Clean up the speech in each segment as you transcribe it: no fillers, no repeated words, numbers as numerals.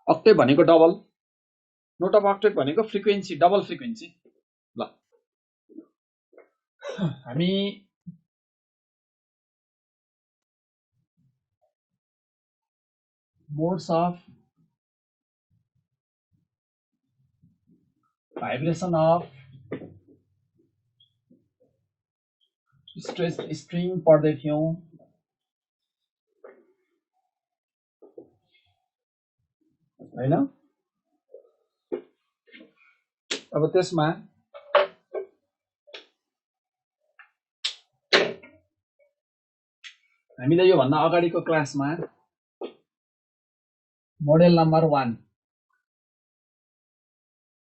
Octave भनेको double, note of octave भनेको frequency, double frequency. ल हामी modes of vibration of stretch string पढ्दै थियौं। हैन, अब त्यसमा हामीले यो भन्दा अगाडिको क्लासमा मोडेल नम्बर 1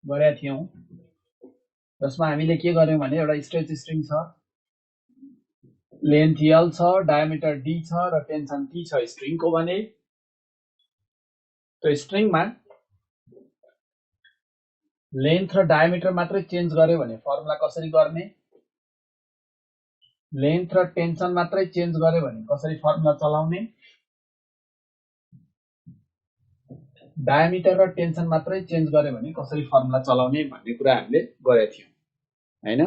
गरेका थियौं, जसमा हामीले के गर्यौं भने एउटा स्ट्रेच स्ट्रिङ छ, लेन्थ L छ, डायमिटर D छ र टेन्सन T छ स्ट्रिङको भने त्यो स्ट्रिङमा लेन्थ र डायमिटर मात्रै चेन्ज गर्यो भने फर्मुला कसरी गर्ने, लेन्थ र टेन्सन मात्रै चेन्ज गर्यो भने कसरी फर्मुला चलाउने, डायमिटर र टेन्सन मात्रै चेन्ज गर्यो भने कसरी फर्मुला चलाउने भन्ने कुरा हामीले गरेका थियौं हैन।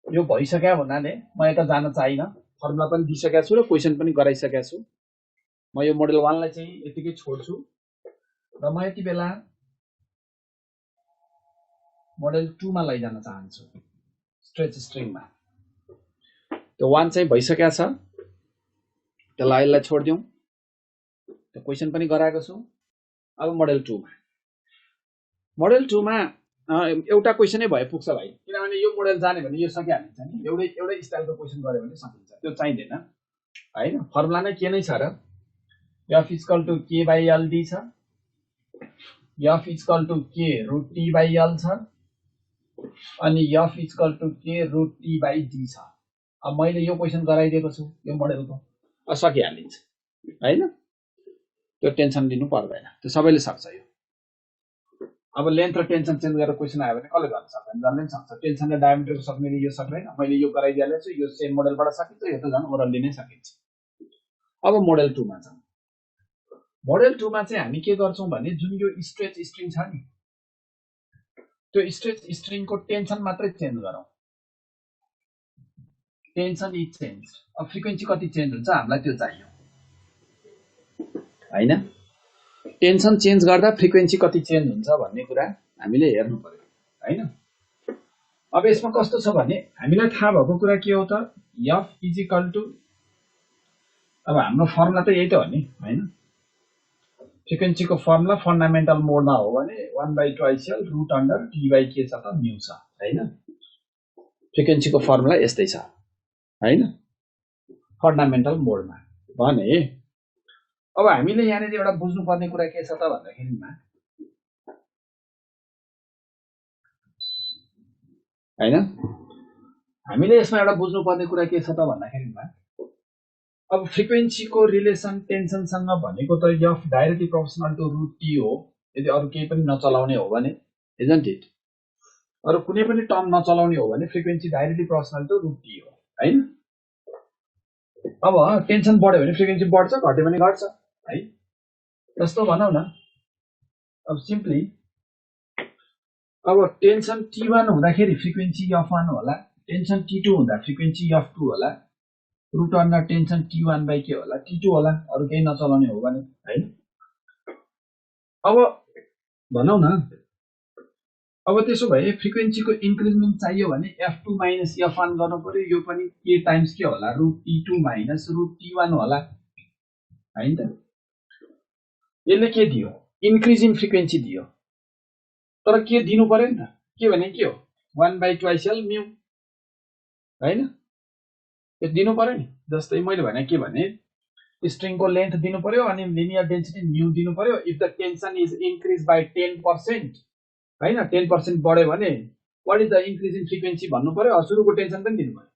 यो भइसक्यो भन्नाले म यता जान चाहिन, फर्मुला पनि दिइसकेको छु र क्वेशन पनि गराइसकेको छु। म यो मोडेल 1 लाई चाहिँ यतिकै छोड्छु र म यति बेला मोडेल 2 मा लैजान चाहन्छु, स्ट्रेच स्ट्रिङमा। त्यो 1 चाहिँ भइसकेको छ, त्यसलाई यसलाई छोड्दियौं, त्यो क्वेशन पनि गराएको छु। अब मोडेल 2 मा, मोडेल 2 मा एउटा क्वेशनै भए पुग्छ भाइ, किनभने यो मोडेल जाने भने यो सकिहाल्छ नि, एउटै स्टाइलको क्वेशन गर्यो भने सकिन्छ, त्यो चाहिँदैन हैन। फर्मुला नै के नै छ र, F = K/LD छ, F = K√T/L छ, अनि F = K√T/D छ। अब मैले यो क्वेशन गराइदिएको छु यो मोडेलको, अब सकिहालिन्छ हैन, त्यो टेन्सन लिनु पर्दैन, त्यो सबैले सक्छ यो। अब लेन्थ र टेन्सन चेन्ज गरेर क्वेशन आयो भने कसले गर्न सक्दैन, जसले पनि सक्छ। टेन्सन र डायमिटरको सक्नेले यो सक्दैन, मैले यो गराइदिएको छु, यो सेम मोडेलबाट सकिन्छ, यो त झन् ओरल्ली नै सकिन्छ। अब मोडेल 2 मा जाउँ। मोडेल 2 मा चाहिँ हामी के गर्छौं भने जुन यो स्ट्रेच स्ट्रिङ छ नि, त्यो स्ट्रेच स्ट्रिङको टेन्सन मात्रै चेन्ज गरौँ, टेन्सन इज चेन्ज। अब फ्रिक्वेन्सी कति चेन्ज हुन्छ हामीलाई त्यो चाहियो हैन। टेन्सन चेन्ज गर्दा फ्रिक्वेन्सी कति चेन्ज हुन्छ भन्ने कुरा हामीले हेर्नु पर्यो हैन। अब यसमा कस्तो छ भने हामीलाई थाहा भएको कुरा के हो त, F = अब हाम्रो फर्मुला त यही त हो नि हैन। फ्रिक्वेन्सीको फर्मुला फन्डामेन्टल मोडमा हो भने 1/2L √T/K छ त म्यु छ हैन। फ्रिक्वेन्सीको फर्मुला यस्तै छ हैन फन्डामेन्टल मोडमा भने। अब हामीले यहाँनिर एउटा बुझ्नुपर्ने कुरा के छ त भन्दाखेरिमा हैन, हामीले यसमा एउटा बुझ्नुपर्ने कुरा के छ त भन्दाखेरिमा, अब फ्रिक्वेन्सीको रिलेसन टेन्सनसँग भनेको त F directly proportional to √T हो, यदि अरु केही पनि नचलाउने हो भने, इजन्ट इट। अरु कुनै पनि टर्म नचलाउने हो भने frequency directly proportional to √T हो हैन। अब टेन्सन बढ्यो भने फ्रिक्वेन्सी बढ्छ, घट्यो भने घट्छ है। जस्तो भनौं न, अब सिम्पली अब टेन्सन T1 हुँदाखेरि फ्रिक्वेन्सी F1 होला, टेन्सन T2 हुँदा फ्रिक्वेन्सी F2 होला, रुट अन्डर टेन्सन T1/K होला, T2 होला, अरु केही नचलाउने हो भने हैन। अब भनौं न, अब त्यसो भए फ्रिक्वेन्सीको इन्क्रिजमेन्ट चाहियो भने F2 - F1 गर्नु पर्यो, यो पनि K टाइम्स के होला, √T2 - √T1 होला हैन त। यसले के दियो, इन्क्रिज इन फ्रिक्वेन्सी दियो, तर के दिनु पर्यो नि त, के भने के हो 1/2L म्यु हैन, यो दिनु पर्यो नि। जस्तै मैले भने के भने स्ट्रिङको लेन्थ दिनु पर्यो अनि लिनियर डेन्सिटी म्यु दिनु पर्यो। If the tension is increase by 10% हैन, 10% बढ्यो भने what is the increase in frequency भन्नु पर्यो, सुरुको टेन्सन पनि दिनु पर्यो।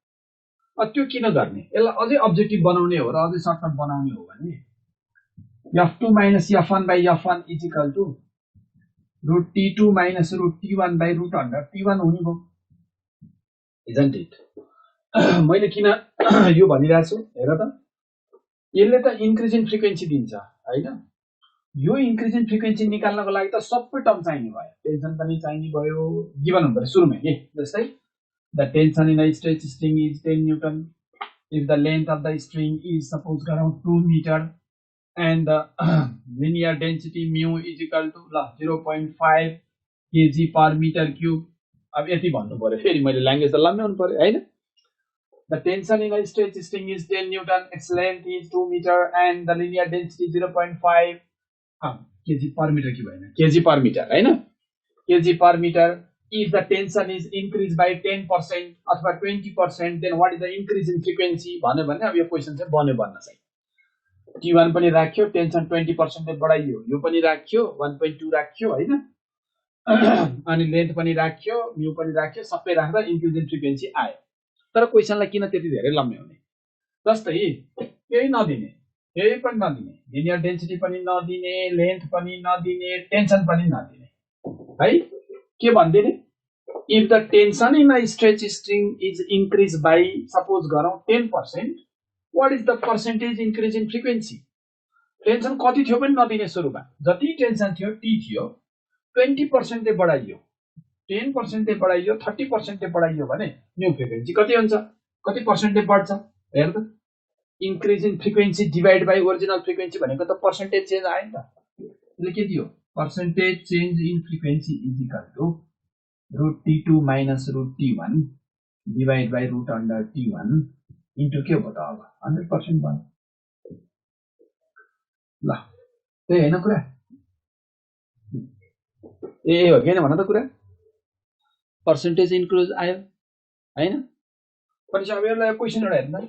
त्यो किन गर्ने, यसलाई अझै अब्जेक्टिभ बनाउने हो र अझै सर्टकट बनाउने हो भने F2 - F1/F1 = √T2 - √T1/√T1 हुने भयो, इजन्ट इट। मैले किन यो भनिरहेको छु हेर त, यसले त इन्क्रिज इन फ्रिक्वेन्सी दिन्छ हैन, यो इन्क्रिज इन फ्रिक्वेन्सी निकाल्नको लागि त सबै टर्म चाहिने भयो, टेन्सन पनि चाहिने भयो, गिभन हुनु पर्यो सुरुमै के, जस्तै the tension in a stretch string is 10 Newton if the length of the string is suppose around 2 meter and the linear density mu is equal to 0.5 kg per meter cube. अब यति भन्नु पर्यो, फेरि मैले ल्याङ्ग्वेज त लाम्नै हुनु पर्यो हैन। The tension in a stretch string is 10 newton, its length is 2 meter and the linear density 0.5 kg per meter cube हैन, kg per meter हैन, kg per meter. If the tension is increased by 10% अथवा 20%, then what is the increase in frequency भन्यो भने अब यो question चाहिँ बन्यो बन्न चाहिँ। T1 पनि राख्यो, टेन्सन 20% ले बढाइयो, यो पनि राख्यो, 1.2 राख्यो हैन, अनि लेन्थ पनि राख्यो, म्यू पनि राख्यो, सबै राख्दा इन्क्रिज इन फ्रिक्वेन्सी आयो। तर क्वेशनलाई किन त्यति धेरै लम्ब्याउने, जस्तै केही नदिने, केही पनि नदिने, लिनियर डेन्सिटी पनि नदिने, लेन्थ पनि नदिने, टेन्सन पनि नदिने है, के भन्दिने, if the tension in a stretch string is increased by suppose गरौँ 10%, what is the percentage increase in frequency? Tension कति थियो पनि नदिने, सुरुमा जति टेन्सन थियो टी थियो, 20% ले बढाइयो, 10% ले बढाइयो, 30% ले बढाइयो भने न्यू फ्रिक्वेन्सी कति हुन्छ, कति पर्सेन्ट ले बढ्छ हेर त। Increase in frequency divide by original frequency भनेको त पर्सेन्टेज चेन्ज आयो नि त, यसले के दियो, percentage change in frequency is equal to root T2 minus root T1 divide by root under T1 into के हो त अब 100% भयो। ल त्यही हैन कुरा, ए हो किन भन त कुरा, पर्सेन्टेज इन्क्रिज आयो हैन। पनि अब यसलाई क्वेशन एउटा हेर्नु त,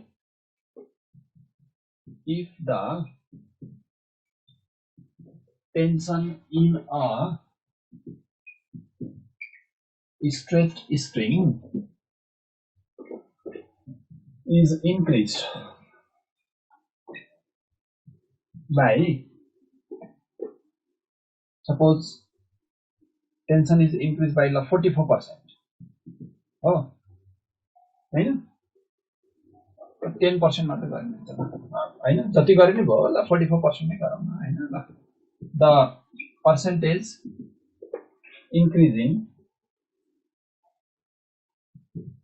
if the tension in a stretched string is increased by, suppose tension is increased by 44% हो हैन, 10% मात्र गर्ने हैन, जति गरे नि भयो, ल 44% नै गरौँ न हैन। ल the percentage increasing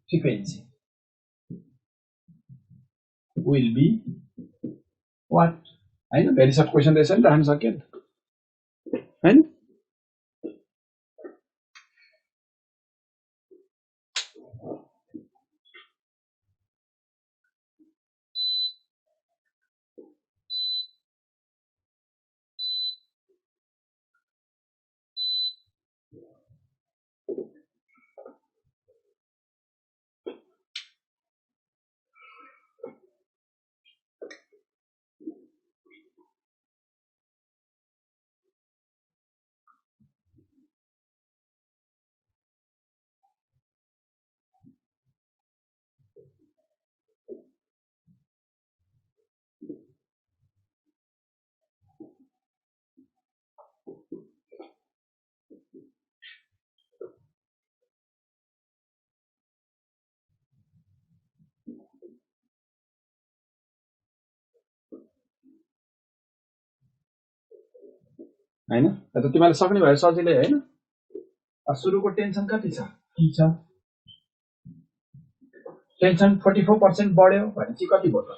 frequency will be what हैन, भेरी सर्ट क्वेशन रहेछ नि त, हामी सक्यो नि त हैन। हैन, त तिमीले सक्ने भए सजिलै हैन। सुरुको टेन्सन कति छ, टी छ, टेन्सन 44% बढ्यो भनेपछि कति भयो त,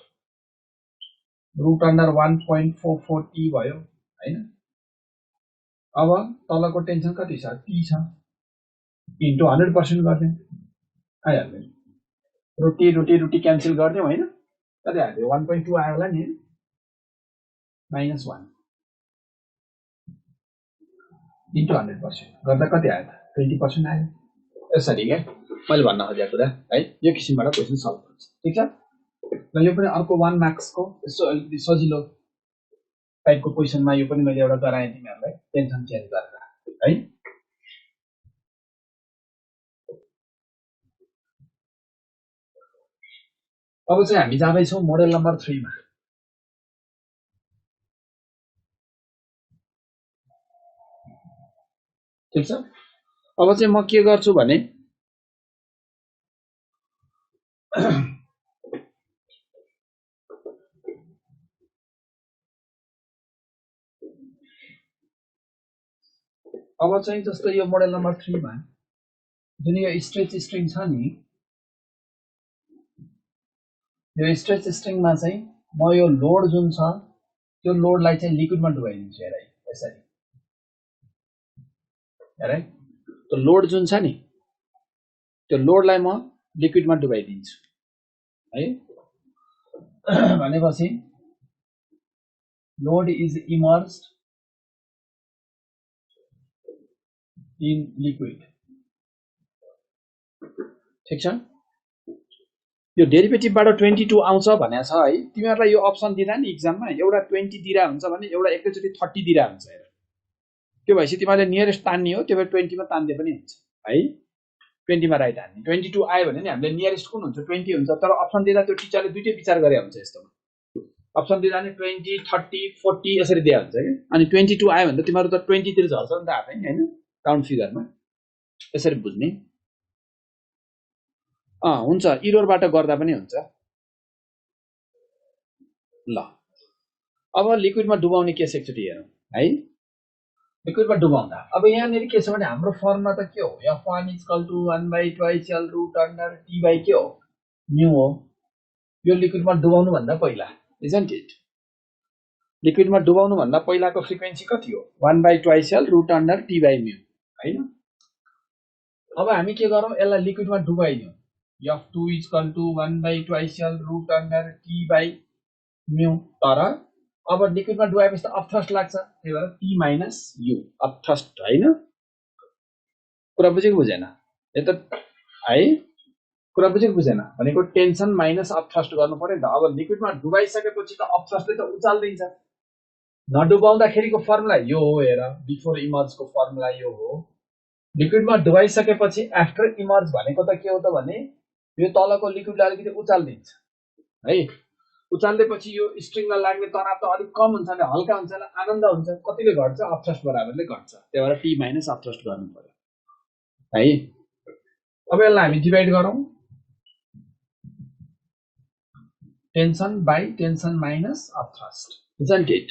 रुट अन्डर 1.44 टी भयो हैन। अब तलको टेन्सन कति छ, टी छ, इन्टु 100% गर्ने आइहाल्यो, रुटी रुटी रुटी क्यान्सल गर्दियौ हैन, कति आयो 1.2 आयो होला नि, -1 इन्टु 100% गर्दा कति आयो त, 20% आयो। यसरी क्या मैले भन्न खोजेको कुरा है, यो किसिमबाट क्वेशन सल्भ हुन्छ, ठीक छ। र यो पनि अर्को 1 मार्क्सको यसो अलिकति सजिलो टाइपको क्वेशनमा यो पनि मैले एउटा गराएँ तिमीहरूलाई, टेन्सन चेन्ज गरेर है। अब चाहिँ हामी जाँदैछौँ मोडेल नम्बर 3 मा, ठीक छ। अब चाहिँ म के गर्छु भने अब चाहिँ जस्तो यो मोडेल नम्बर 3 मा जुन यो स्ट्रेच स्ट्रिङ छ नि, यो स्ट्रेच स्ट्रिङमा चाहिँ म यो लोड जुन छ त्यो लोडलाई चाहिँ लिक्विडमा डुबाइदिन्छु। हेर यसरी, हेर त्यो लोड जुन छ नि त्यो लोडलाई म लिक्विडमा डुबाइदिन्छु है। भनेपछि load is emerged in liquid. ठीक छ, यो डेरिभेटिभबाट 22 आउँछ भनेको छ है। तिमीहरूलाई यो अप्सन दिँदा नि एक्जाममा एउटा 20 दिरा हुन्छ भने एउटा एकैचोटि 30 दिरा हुन्छ। हेर त्यो भएपछि तिमीहरूले नियरेस्ट तान्ने हो, त्यो भएर 20 मा तान्दै पनि हुन्छ है। 20 मा राइट हान्ने, 22 आयो भने नि हामीले नियरेस्ट कुन हुन्छ 20 हुन्छ। तर अप्सन दिँदा त्यो टिचरले दुईटै विचार गरे हुन्छ। यस्तोमा अप्सन दिँदा नि 20 30 40 यसरी दिया हुन्छ के। अनि 22 आयो भने त तिमीहरू त 20 तिर झर्छ नि त हातै हैन, काउन्ट फिगरमा यसरी बुझ्ने। हुन्छ, इरोरबाट गर्दा पनि हुन्छ। ल अब लिक्विडमा डुबाउने केस एकचोटि हेरौँ है। लिक्विडमा डुबाउँदा अब यहाँनिर के छ भने हाम्रो फर्मुला त के हो, F1 = 1/2L root under T by के हो, म्यू हो। यो लिक्विडमा डुबाउनु भन्दा पहिला, इजन्ट इट, लिक्विडमा डुबाउनु भन्दा पहिलाको फ्रिक्वेन्सी कति हो, 1/2L root under T by mu हैन। अब हामी के गरौँ, यसलाई लिक्विडमा डुबाइदिउँ। F2 = 1/2L root under T by mu. तर अब लिक्विडमा डुबाएपछि त अपथ्रस्ट लाग्छ, त्यही भएर T माइनस U अपथ्रस्ट हैन। कुरा बुझेको बुझेन, यो त है कुरा बुझेको बुझेन भनेको टेन्सन माइनस अपथ्रस्ट गर्नु पर्यो नि त। अब लिक्विडमा डुबाइसकेपछि त अपथ्रस्टले त उचाल्दिन्छ। नडुबाउँदाखेरिको फर्मुला यो हो, हेर बिफोर इमर्जको फर्मुला यो हो। लिक्विडमा डुबाइसकेपछि आफ्टर इमर्ज भनेको त के हो त भने यो तलको लिक्विडलाई अलिकति उचाल्दिन्छ है। उचाल्दैपछि यो स्ट्रिङमा लाग्ने तनाव त अलिक कम हुन्छ नि, हल्का हुन्छ, आनन्द हुन्छ। कतिले घट्छ, अपथ्रस्ट बराबरले घट्छ, त्यही भएर T माइनस अपथ्रस्ट गर्नु पर्यो है। अब यसलाई हामी डिभाइड गरौँ, tension by tension minus upthrust, isn't it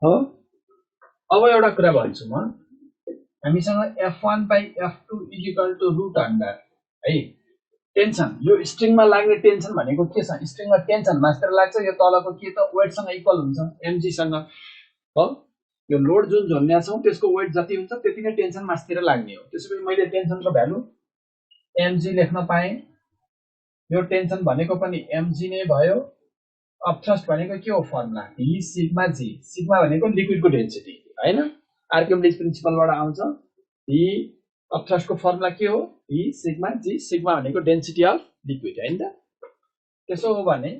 हो। अब एउटा कुरा भन्छु म, हामीसँग F1/F2 = रूट अन्डर है। टेन्सन, यो स्ट्रिङमा लाग्ने टेन्सन भनेको के छ, स्ट्रिङमा टेन्सन मास्टर लाग्छ, यो तलको के त वेटसँग इक्वल हुन्छ, mg सँग हो। यो लोड जुन झोल्ने छौं त्यसको वेट जति हुन्छ त्यति नै टेन्सन मास्तिर लाग्ने हो। त्यसैले मैले टेन्सनको भ्यालु mg लेख्न पाएँ। यो टेन्सन भनेको पनि mg नै भयो। अपथ्रस्ट भनेको के हो, formula V sigma g। Sigma भनेको लिक्विडको डेन्सिटी हैन, आर्किमिडीज प्रिन्सिपलबाट आउँछ। V अपथ्रस्टको फर्मुला के हो, V सिग्मा g। सिग्मा भनेको डेन्सिटी अफ लिक्विड हैन त। त्यसो हो भने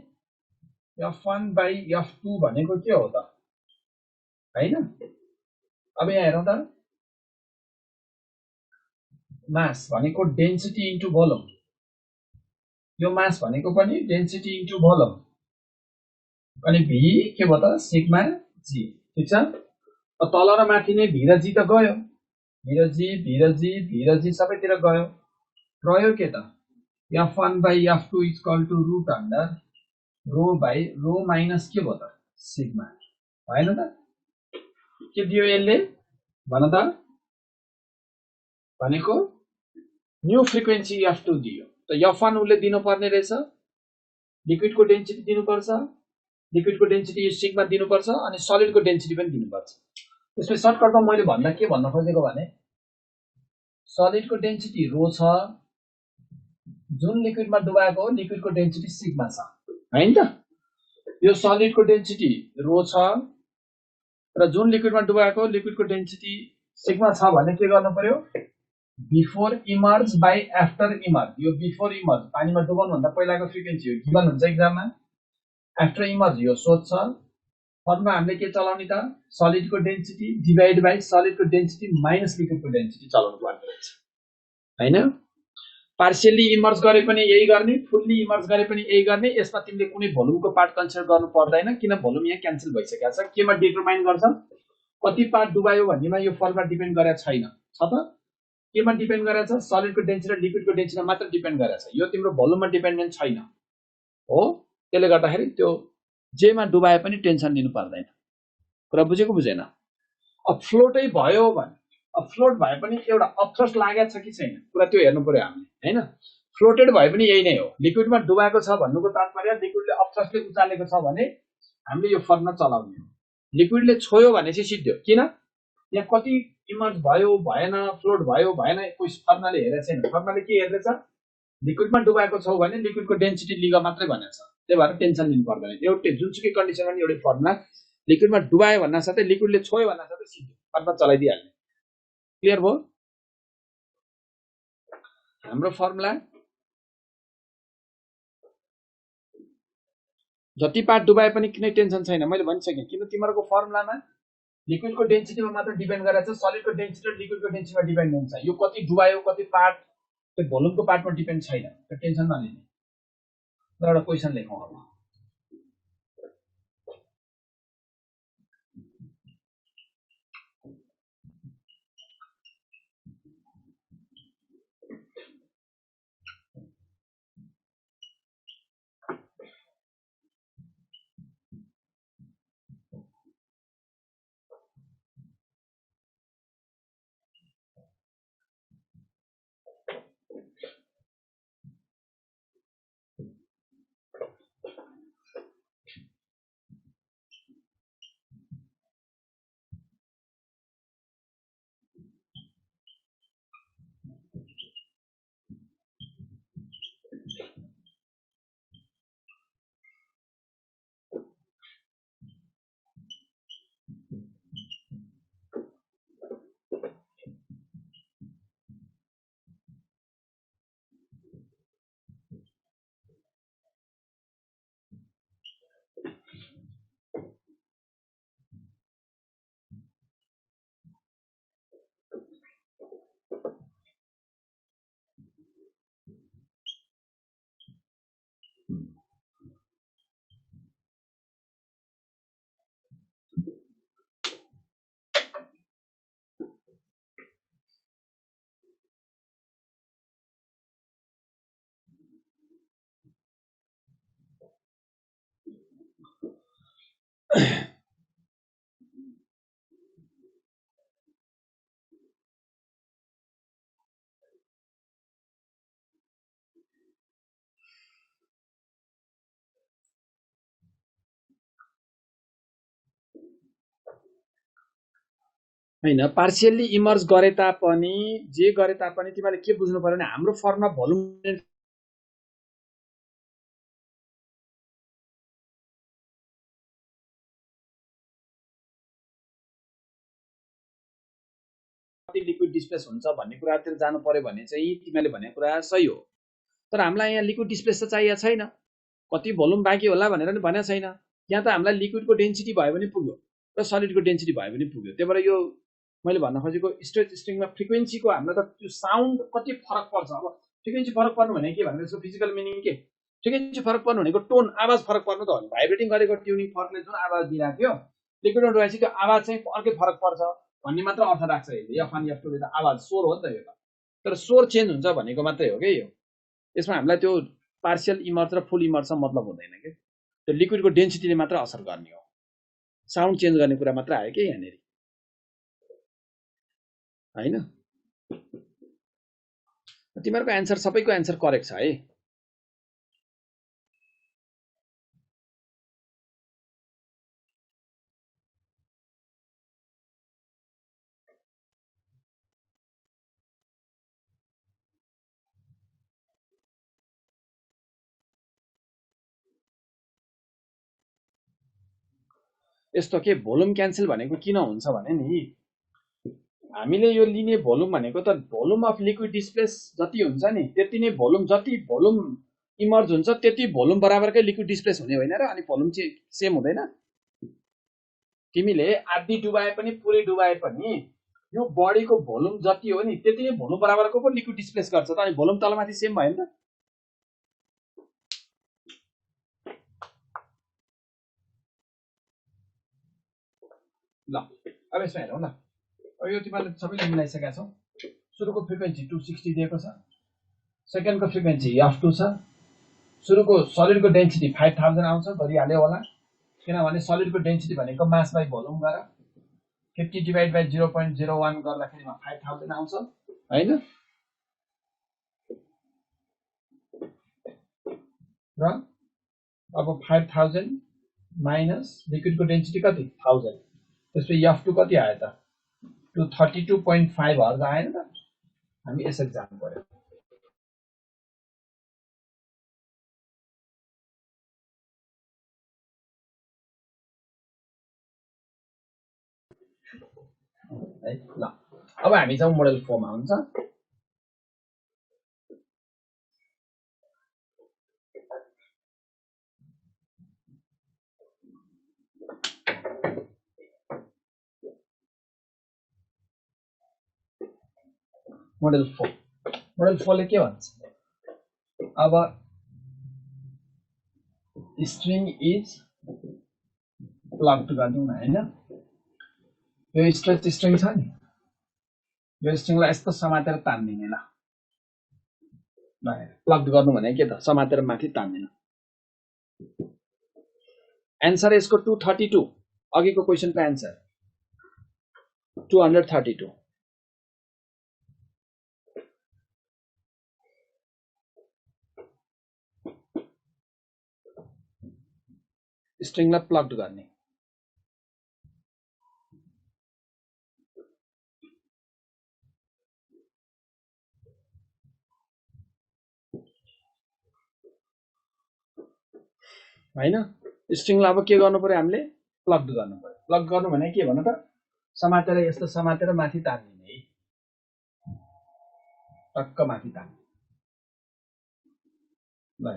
F1/F2 भनेको के हो त हैन। अब यहाँ हेरौँ त, मास भनेको डेन्सिटी इन्टु भोल्युम, यो मास भनेको पनि डेन्सिटी इन्टु भोल्युम, अनि V के भयो त, सिग्मा g। ठीक छ, तल र माथि नै V र G त गयो, V र G सबैतिर गयो। रह्यो के त, F1/F2 = root under rho by rho minus के भयो त, सिग्मा हैन त। के दियो यसले भन त, भनेको न्यू फ्रिक्वेन्सी F2 दियो। त F1 उसले दिनुपर्ने रहेछ, लिक्विडको डेन्सिटी दिनुपर्छ, लिक्विडको डेन्सिटी सिग्मा दिनुपर्छ, अनि सलिडको डेन्सिटी पनि दिनुपर्छ। त्यसले सर्टकटमा मैले भन्दा के भन्न खोजेको भने सलिडको डेन्सिटी रो छ, जुन लिक्विडमा डुबाएको हो लिक्विडको डेन्सिटी सिग्मा छ हैन त। यो सलिडको डेन्सिटी रो छ र जुन लिक्विडमा डुबाएको लिक्विडको डेन्सिटी सिग्मा छ भने के गर्नु पर्यो, before emerge by after emerge. यो बिफोर इमर्ज पानीमा डुबाउनु भन्दा पहिलाको फ्रिक्वेन्सी हो, गिभन हुन्छ एक्जाममा। आफ्टर इमर्ज यो सोध्छ, फर्मुला हामीले के चलाउने त, सलिडको डेन्सिटी डिभाइड बाई सलिडको डेन्सिटी माइनस लिक्विडको डेन्सिटी चलाउनु पर्ने रहेछ हैन। पार्शियली इमर्ज गरे पनि यही गर्ने, फुल्ली इमर्ज गरे पनि यही गर्ने। यसमा तिमीले कुनै भोल्युमको पार्ट कन्सिडर गर्नु पर्दैन, किन भोल्युम यहाँ क्यान्सल भइसकेको छ। केमा डिटरमाइन गर्छ, कति पार्ट डुबायो भन्नेमा यो फर्मुला डिपेन्ड गरेको छैन, छ त। केमा डिपेन्ड गरेको छ, सलिडको डेन्सिटी र लिक्विडको डेन्सिटीमा मात्र डिपेन्ड गरेको छ, यो तिम्रो भोल्युममा डिपेन्डेन्ट छैन हो। त्यसले गर्दाखेरि त्यो जेमा डुबाए पनि टेन्सन लिनु पर्दैन। कुरा बुझेको बुझेन। अब फ्लोटै भयो भने अब फ्लोट भए पनि एउटा अपथ्रस्ट लागेको छ कि छैन कुरा त्यो हेर्नु पर्यो हामीले हैन फ्लोटेड भए पनि यही नै हो लिक्विडमा डुबाएको छ भन्नुको तात्पर्य लिक्विडले अपथ्रस्टले उचालेको छ भने हामीले यो फर्मुला चलाउने हो लिक्विडले छोयो भने चाहिँ सिद्धो किन यहाँ कति इमर्ज भयो भएन फ्लोट भयो भएन कोही फर्मुलाले हेरेको छैन फर्मुलाले के हेर्दैछ लिक्विडमा डुबाएको छौ भने लिक्विडको डेन्सिटी लिग मात्रै भनेको छ त्यही भएर टेन्सन लिनु पर्दैन एउटै जुनसुकै कन्डिसनमा नि एउटै फर्मुला लिक्विडमा डुबायो भन्न साथै लिक्विडले छोयो भन्न साथै सिद्धो फर्मुला चलाइदिइहाल्ने क्लियर भयो हाम्रो फर्मुला जति पार्ट डुबाए पनि कुनै टेन्सन छैन मैले भनिसकेँ किन तिमीहरूको फर्मुलामा लिक्विडको डेन्सिटीमा मात्र डिपेन्ड गरेर छ सलिडको डेन्सिटी र लिक्विडको डेन्सिटीमा डिपेन्ड हुन्छ यो कति डुबायो कति पार्ट त्यो भोल्युमको पार्टमा डिपेन्ड छैन त्यो टेन्सन नलिने र एउटा क्वेशन लेखौँ अब हैन पार्शियली इमर्ज गरे तापनि जे गरे तापनि तिमीले के बुझ्नु पर्यो भने हाम्रो फर्ममा भोल्युम कति लिक्विड डिस्प्लेस हुन्छ भन्ने कुरातिर जानु पर्यो भने चाहिँ तिमीले भनेको कुरा सही हो तर हामीलाई यहाँ लिक्विड डिस्प्लेस त चाहिएको छैन कति भोल्युम बाँकी होला भनेर नि भनेको छैन यहाँ त हामीलाई लिक्विडको डेन्सिटी भयो भने पुग्यो र सलिडको डेन्सिटी भयो भने पुग्यो त्यही भएर यो मैले भन्न खोजेको स्ट्रेच स्ट्रिङमा फ्रिक्वेन्सीको हामीलाई त त्यो साउन्ड कति फरक पर्छ अब फ्रिक्वेन्सी फरक पर्नु भनेको के भन्दा यसको फिजिकल मिनिङ के फ्रिक्वेन्सी फरक पर्नु भनेको टोन आवाज फरक पर्नु त हो नि भाइब्रेटिङ गरेको ट्युनिङ फर्कले जुन आवाज दिइरहेको थियो लिक्विडमा डुबाएपछि त्यो आवाज चाहिँ अर्कै फरक पर्छ भन्ने मात्र अर्थ राख्छ यसले एफ1 एफ2 ले त आवाज स्वर हो नि त यो त तर स्वर चेन्ज हुन्छ भनेको मात्रै हो के यो यसमा हामीलाई त्यो पार्शियल इमर्ज र फुल इमर्जसँग मतलब हुँदैन के त्यो लिक्विडको डेन्सिटीले मात्र असर गर्ने हो साउन्ड चेन्ज गर्ने कुरा मात्र आयो के यहाँनेरि हैन तिमीहरूको एन्सर सबैको एन्सर करेक्ट छ है यस्तो के भोल्युम क्यान्सल भनेको किन हुन्छ भने नि हामीले यो लिने भोल्युम भनेको त भोल्युम अफ लिक्विड डिस्प्लेस जति हुन्छ नि त्यति नै भोल्युम जति भोल्युम इमर्ज हुन्छ त्यति भोल्युम बराबरकै लिक्विड डिस्प्लेस हुने होइन र अनि भोल्युम चाहिँ सेम हुँदैन तिमीले आधी डुबाए पनि पुरै डुबाए पनि यो बडीको भोल्युम जति हो नि त्यति नै भोल्युम बराबरको पो लिक्विड डिस्प्लेस गर्छ त अनि भोल्युम तलमाथि सेम भयो नि त ल अब यसमा हेरौँ न अब यो तिमीहरूले सबैले मिलाइसकेका छौ सुरुको फ्रिक्वेन्सी 260 दिएको छ सेकेन्डको फ्रिक्वेन्सी f2 छ सुरुको सलिडको डेन्सिटी 5000 आउँछ गरिहाल्यो होला किनभने सलिडको डेन्सिटी भनेको मास बाइ भोल्युम गर 50 डिभाइड बाइ 0.01 गर्दाखेरिमा 5000 आउँछ हैन र अब 5000 माइनस लिक्विडको डेन्सिटी कति 1000 त्यसपछि F2 कति आयो त 232.5 हर्ज आएन त हामी यसरी जानु पर्यो है ल अब हामी चाहिँ मोडल 4 मा हुन्छ मोडल 4 ले के भन्छ अब स्ट्रिङ इज प्लग्ड गर्नु हैन यो स्ट्रेच स्ट्रिङ छ नि यो स्ट्रिङलाई यस्तो समातेर तान्दिने ल प्लग्ड गर्नु भने के त समातेर माथि तान्दिनु आन्सर यसको 232 अघिको क्वेशनको आन्सर 232 स्ट्रिङलाई प्लग्ड गर्ने हैन स्ट्रिङलाई अब के गर्नु पर्यो हामीले प्लग्ड गर्नु पर्यो प्लग गर्नु भने के भन त समातेर यस्तो समातेर माथि तान्दिने है टक्क माथि तान्ने ल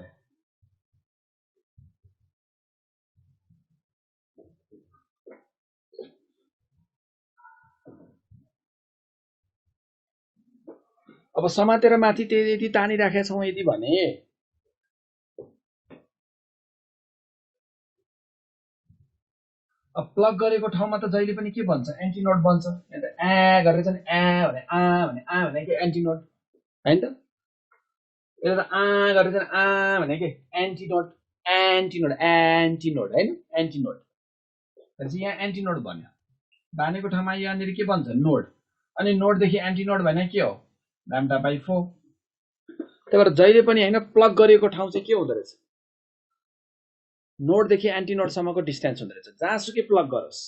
अब समातेर माथि त्यति तानिराखेका छौं यदि भने अब प्लग गरेको ठाउँमा त जहिले पनि के बन्छ एन्टिनोड बन्छ हैन आ गरेर चाहिँ आ भने के एन्टिनोड हैन त यो त आ गरेर चाहिँ आ भने के एन्टिनोड हैन एन्टिनोड त्यसै यहाँ एन्टिनोड भन्यो बानेको ठाउँमा यहाँनिर के बन्छ नोड अनि नोड देखि एन्टिनोड भने के हो लैम्डा बाइ 4 त्यही भएर जहिले पनि हैन प्लग गरेको ठाउँ चाहिँ के हुँदो रहेछ नोड देखि एन्टिनोड सम्मको डिस्टेन्स हुँदो रहेछ जहाँसुकै प्लग गरोस्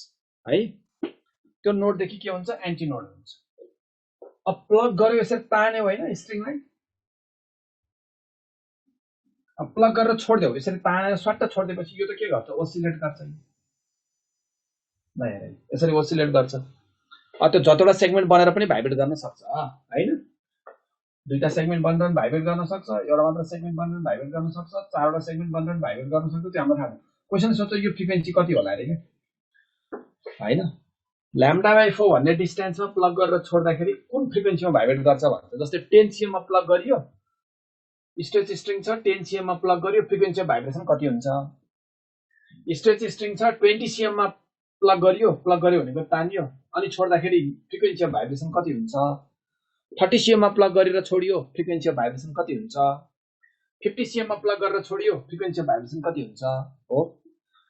है त्यो नोड देखि के हुन्छ एन्टिनोड हुन्छ अब प्लग गर्यो यसरी तान्यो हैन स्ट्रिङलाई अब प्लग गरेर छोड्देऊ यसरी तानेर सट्ट छोड्दिएपछि यो त के गर्छ ओसिलेट गर्छ ल हेर यसरी ओसिलेट गर्छ त्यो जतिवटा सेगमेन्ट बनेर पनि भाइब्रेट गर्न सक्छ हैन दुईटा सेगमेन्ट बनेर पनि भाइब्रेट गर्न सक्छ एउटा मात्र सेगमेन्ट बनेर भाइब्रेट गर्न सक्छ चारवटा सेगमेन्ट बनेर भाइब्रेट गर्न सक्छ त्यो हाम्रो थाहा छैन क्वेशन सोच्छ यो फ्रिक्वेन्सी कति होला रे हैन लैम्डा बाइ 4 भन्ने डिस्टेन्समा प्लग गरेर छोड्दाखेरि कुन फ्रिक्वेन्सीमा भाइब्रेट गर्छ भन्छ जस्तै 10 cm मा प्लग गरियो स्ट्रेच स्ट्रिङ छ 10 cm मा प्लग गरियो फ्रिक्वेन्सी अफ भाइब्रेसन कति हुन्छ स्ट्रेच स्ट्रिङ छ 20 cm मा प्लग गरियो भनेको तानियो अनि छोड्दाखेरि फ्रिक्वेन्सी अफ भाइब्रेसन कति हुन्छ 30 cm मा प्लग गरेर छोडियो फ्रिक्वेन्सी अफ भाइब्रेसन कति हुन्छ 50 cm मा प्लग गरेर छोडियो फ्रिक्वेन्सी अफ भाइब्रेसन कति हुन्छ हो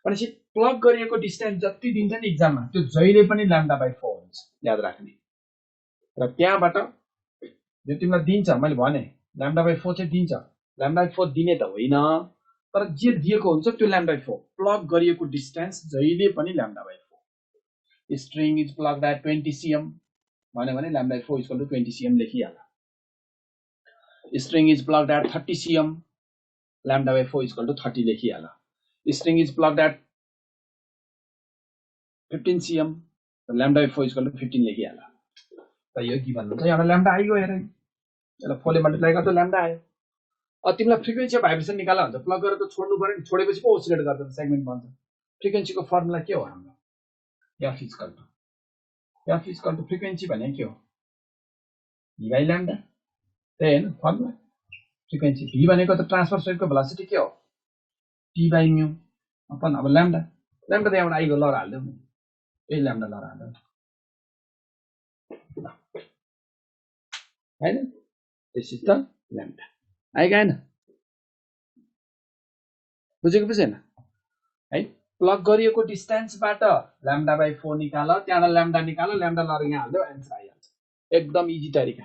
भनेपछि प्लग गरिएको डिस्टेन्स जति दिन्छ नि एक्जाममा त्यो जहिले पनि लैम्डा बाइ 4 हुन्छ याद राख्ने र त्यहाँबाट यो तिमीलाई दिन्छ मैले भने लैम्डा बाइ 4 चाहिँ दिन्छ लैम्डा बाइ 4 दिने त होइन तर जे दिएको हुन्छ त्यो लैम्डा बाइ 4 प्लग गरिएको डिस्टेन्स जहिले पनि lambda by 4 string is plugged at 20 cm भने lambda by 4 equal to 20 cm लेखिहाल string is plugged at 30 cm lambda by 4 equal to 30 लेखिहाल string is plugged at 15 cm lambda by 4 equal to 15 लेखिहाल त यो given हुन्छ यहाँ lambda आइगयो हेर यसलाई 4 ले मल्टिप्लाई गर्दा लैम्डा आयो अब तिमीलाई फ्रिक्वेन्सी अफ भाइब्रेसन निकाल्न हुन्छ प्लग गरेर त छोड्नु पर्यो छोडेपछि पो ओसिलेट गर्छ सेगमेन्ट बन्छ फ्रिक्वेन्सीको फर्मुला के हो हाम्रो F इक्वल टु फ्रिक्वेन्सी भने के हो v बाइ लैम्डा त्यही हैन फर्मुला फ्रिक्वेन्सी v भनेको त ट्रान्सफर रेटको भेलोसिटी के हो t बाइ म्यु अपन अब लैम्डा त यहाँबाट आइगयो लहर हाल्दियौ नि यही लैम्डा लहर हाल्दियौ हैन त्यसै त लैम्डा आइगएन बुझेको बुझेन है प्लग गरिएको डिस्टेन्सबाट λ/4 निकाल, त्यहाँबाट ल्याम्डा निकाल, ल्याम्डा लरेर यहाँ हाल्दै एन्सर आइहाल्छ। एकदम इजी तरिका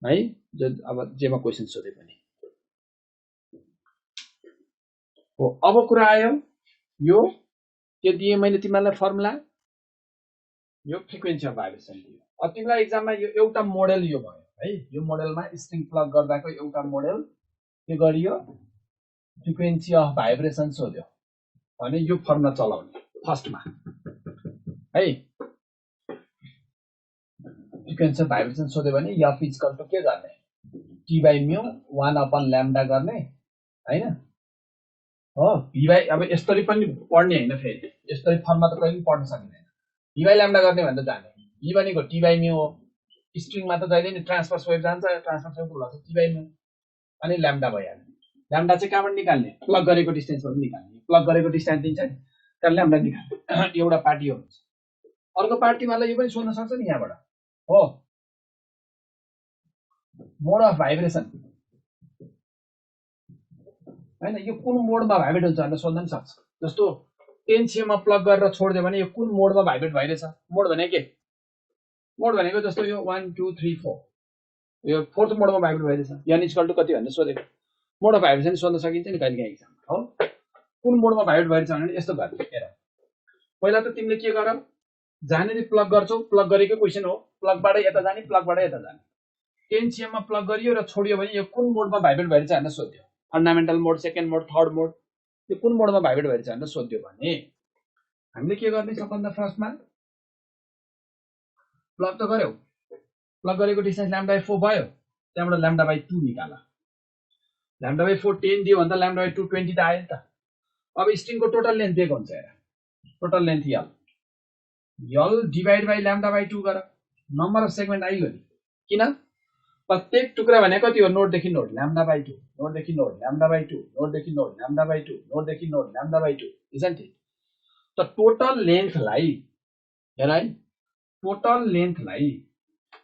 है, अब जेमा क्वेसन सोधे पनि हो। अब कुरा आयो यो के दिए मैले तिमीलाई फर्मुला, यो फ्रिक्वेन्सी अफ भाइब्रेसन दियो। अब तिमीलाई एक्जाममा यो एउटा मोडेल यो भयो है, यो मोडेलमा स्ट्रिङ प्लग गर्दाको एउटा मोडेल के गरियो, फ्रिक्वेन्सी अफ भाइब्रेसन सोध्यो भने यो फर्मुला चलाउने फर्स्टमा है। फ्रिक्वेन्सी अफ भाइब्रेसन सोध्यो भने एफ इक्वल टु के गर्ने, t/μ 1/λ गर्ने हैन हो। v/, अब यसरी पनि पढ्ने हैन, फेरि यसरी फर्मुला त कहिले पढ्न सकिदैन। v/λ गर्ने भने त जाने, v भनेको t/μ हो, स्ट्रिङमा त जहिले नि ट्रान्सफर्स वेभ जान्छ, ट्रान्सफर्स वेभ हुन्छ t/μ, अनि ल्याम्डा भइहाल्यो। ल्याम्डा चाहिँ कहाँबाट निकाल्ने, प्लग गरेको डिस्टेन्सबाट निकाल्ने, प्लग गरेको डिस्टेन्स दिन्छ नि त्यहाँ ल्याम्डा निकाल्ने। एउटा पार्टी हो। अर्को पार्टीमालाई यो पनि सोध्न सक्छ नि यहाँबाट हो, मोड अफ भाइब्रेसन हैन, यो कुन मोडमा भाइब्रेट हुन्छ भनेर सोध्न पनि सक्छ। जस्तो 10 मा प्लग गरेर छोड्दियो भने यो कुन मोडमा भाइब्रेट भइरहेछ, मोड भनेको के, मोड भनेको जस्तो यो 1 2 3 4 यो फोर्थ मोडमा भाइब्रेट भइरहेछ, n इक्वल टु कति भन्ने सोधेको, मोड अफ भाइब्रेसन सोध्न सकिन्छ नि कहिले काहीँ एक्जाममा हो। कुन मोडमा भाइब्रेट भइरहेछ भने यस्तो गर्ने, हेर पहिला त तिमीले के गर, जानेरी प्लग गर्छौ, प्लग गरेको क्वेसन हो, प्लगबाट यता जाने, प्लगबाट यता जाने। 10 मा प्लग गरियो र छोडियो भने यो कुन मोडमा भाइब्रेट भइरहेछ भनेर सोध्यो, फन्डामेन्टल मोड, सेकेन्ड मोड, थर्ड मोड, यो कुन मोडमा भाइब्रेट भइरहेछ भनेर सोध्यो भने हामीले के गर्ने, सबभन्दा फर्स्टमा प्लग त गर्यौ, प्लग गरेको डिस्टेन्स λ/4 भयो, त्यहाँबाट λ/2 निकाल। λ/4 10 दियो भने त λ/2 20 त आयो नि त। अब स्ट्रिङको टोटल लेन्थ दिएको हुन्छ, हेर total length L divide by λ/2 गर, नम्बर अफ सेगमेन्ट आइयो नि, किन प्रत्येक टुक्रा भने कति हो, नोडदेखि नोड λ/2, नोडदेखि नोड λ/2, नोडदेखि नोड λ/2, नोडदेखि नोड λ/2, isn't it? त टोटल लेन्थलाई हेर है, टोटल लेन्थलाई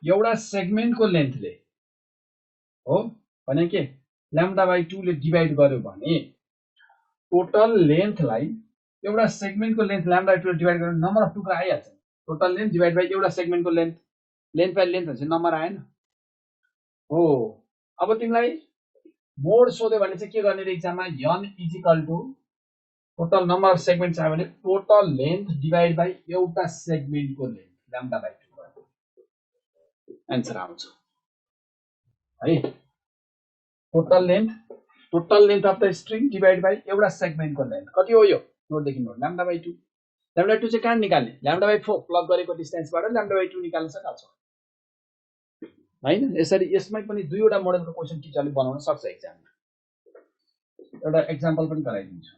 एउटा सेगमेन्टको लेन्थले हो भने के λ/2 ले डिभाइड गर्यो भने टोटल लेन्थलाई एउटा सेगमेन्टको लेन्थ λ/2 ले डिभाइड गरेर नम्बर अफ टुक्रा आइहाल्छ। टोटल लेन्थ डिभाइड बाइ एउटा सेगमेन्टको लेन्थ, लेन्थ बाइ लेन्थ हुन्छ, नम्बर आएन हो। अब तिमीलाई मोड सोध्यो भने चाहिँ के गर्ने एक्जाममा, n is equal to total number of segment आयो भने टोटल लेन्थ डिभाइड बाइ एउटा सेगमेन्टको लेन्थ λ/2 एन्सर आउँछ है। Total length of the string divide by एउटा सेगमेन्टको लेन्थ कति हो, यो नोडदेखि नोड λ/2। λ/2 चाहिँ कहाँ निकाल्ने, λ/4 प्लग गरेको डिस्टेन्सबाट λ/2 निकाल्न सकिन्छ हैन। यसरी यसमै पनि दुईवटा मोडलको क्वेसन टिचरले बनाउन सक्छ एक्जाममा। एउटा एक्जाम्पल पनि गराइदिन्छु।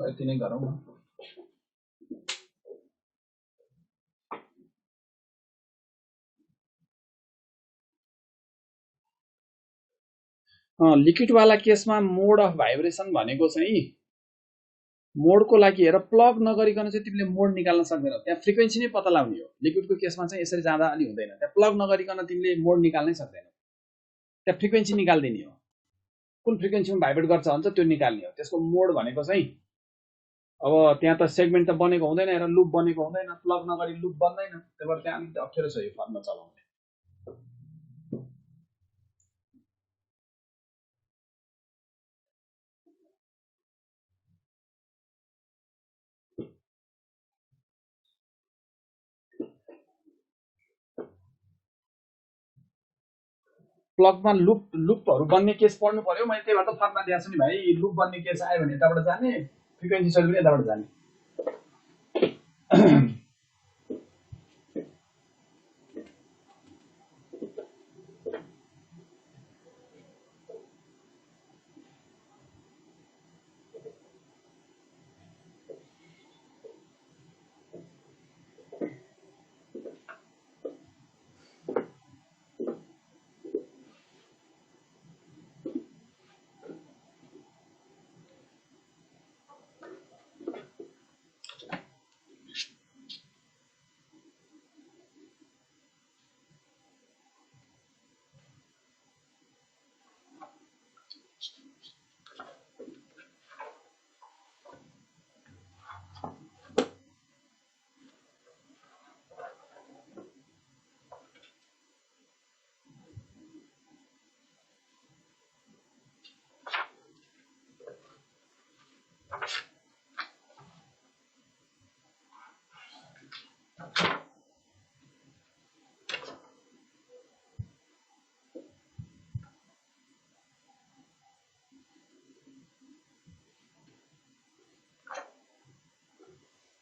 यति नै गरौँ न। लिक्विडवाला केसमा मोड अफ भाइब्रेसन भनेको चाहिँ मोडको लागि हेर, प्लग नगरिकन चाहिँ तिमीले मोड निकाल्न सक्दैनौ, त्यहाँ फ्रिक्वेन्सी नै पत्ता लगाउने हो। लिक्विडको केसमा चाहिँ यसरी जाँदा अलि हुँदैन, त्यहाँ प्लग नगरिकन तिमीले मोड निकाल्नै सक्दैनौ, त्यहाँ फ्रिक्वेन्सी निकाल्दिने हो, कुन फ्रिक्वेन्सीमा भाइब्रेट गर्छ भन्छ त्यो निकाल्ने हो। त्यसको मोड भनेको चाहिँ अब त्यहाँ त सेगमेन्ट त बनेको हुँदैन र लुप बनेको हुँदैन, प्लग नगरी लुप बन्दैन, त्यही भएर त्यहाँ अलिकति अप्ठ्यारो छ यो फर्मुला चलाउने। प्लगमा लुपहरू बन्ने केस पढ्नु पर्यो, मैले त्यही भएर त फर्मुला दिएको छु नि भाइ। लुप बन्ने केस आयो भने यताबाट जाने, फ्रिक्वेन्सी सर्किट पनि यताबाट जाने।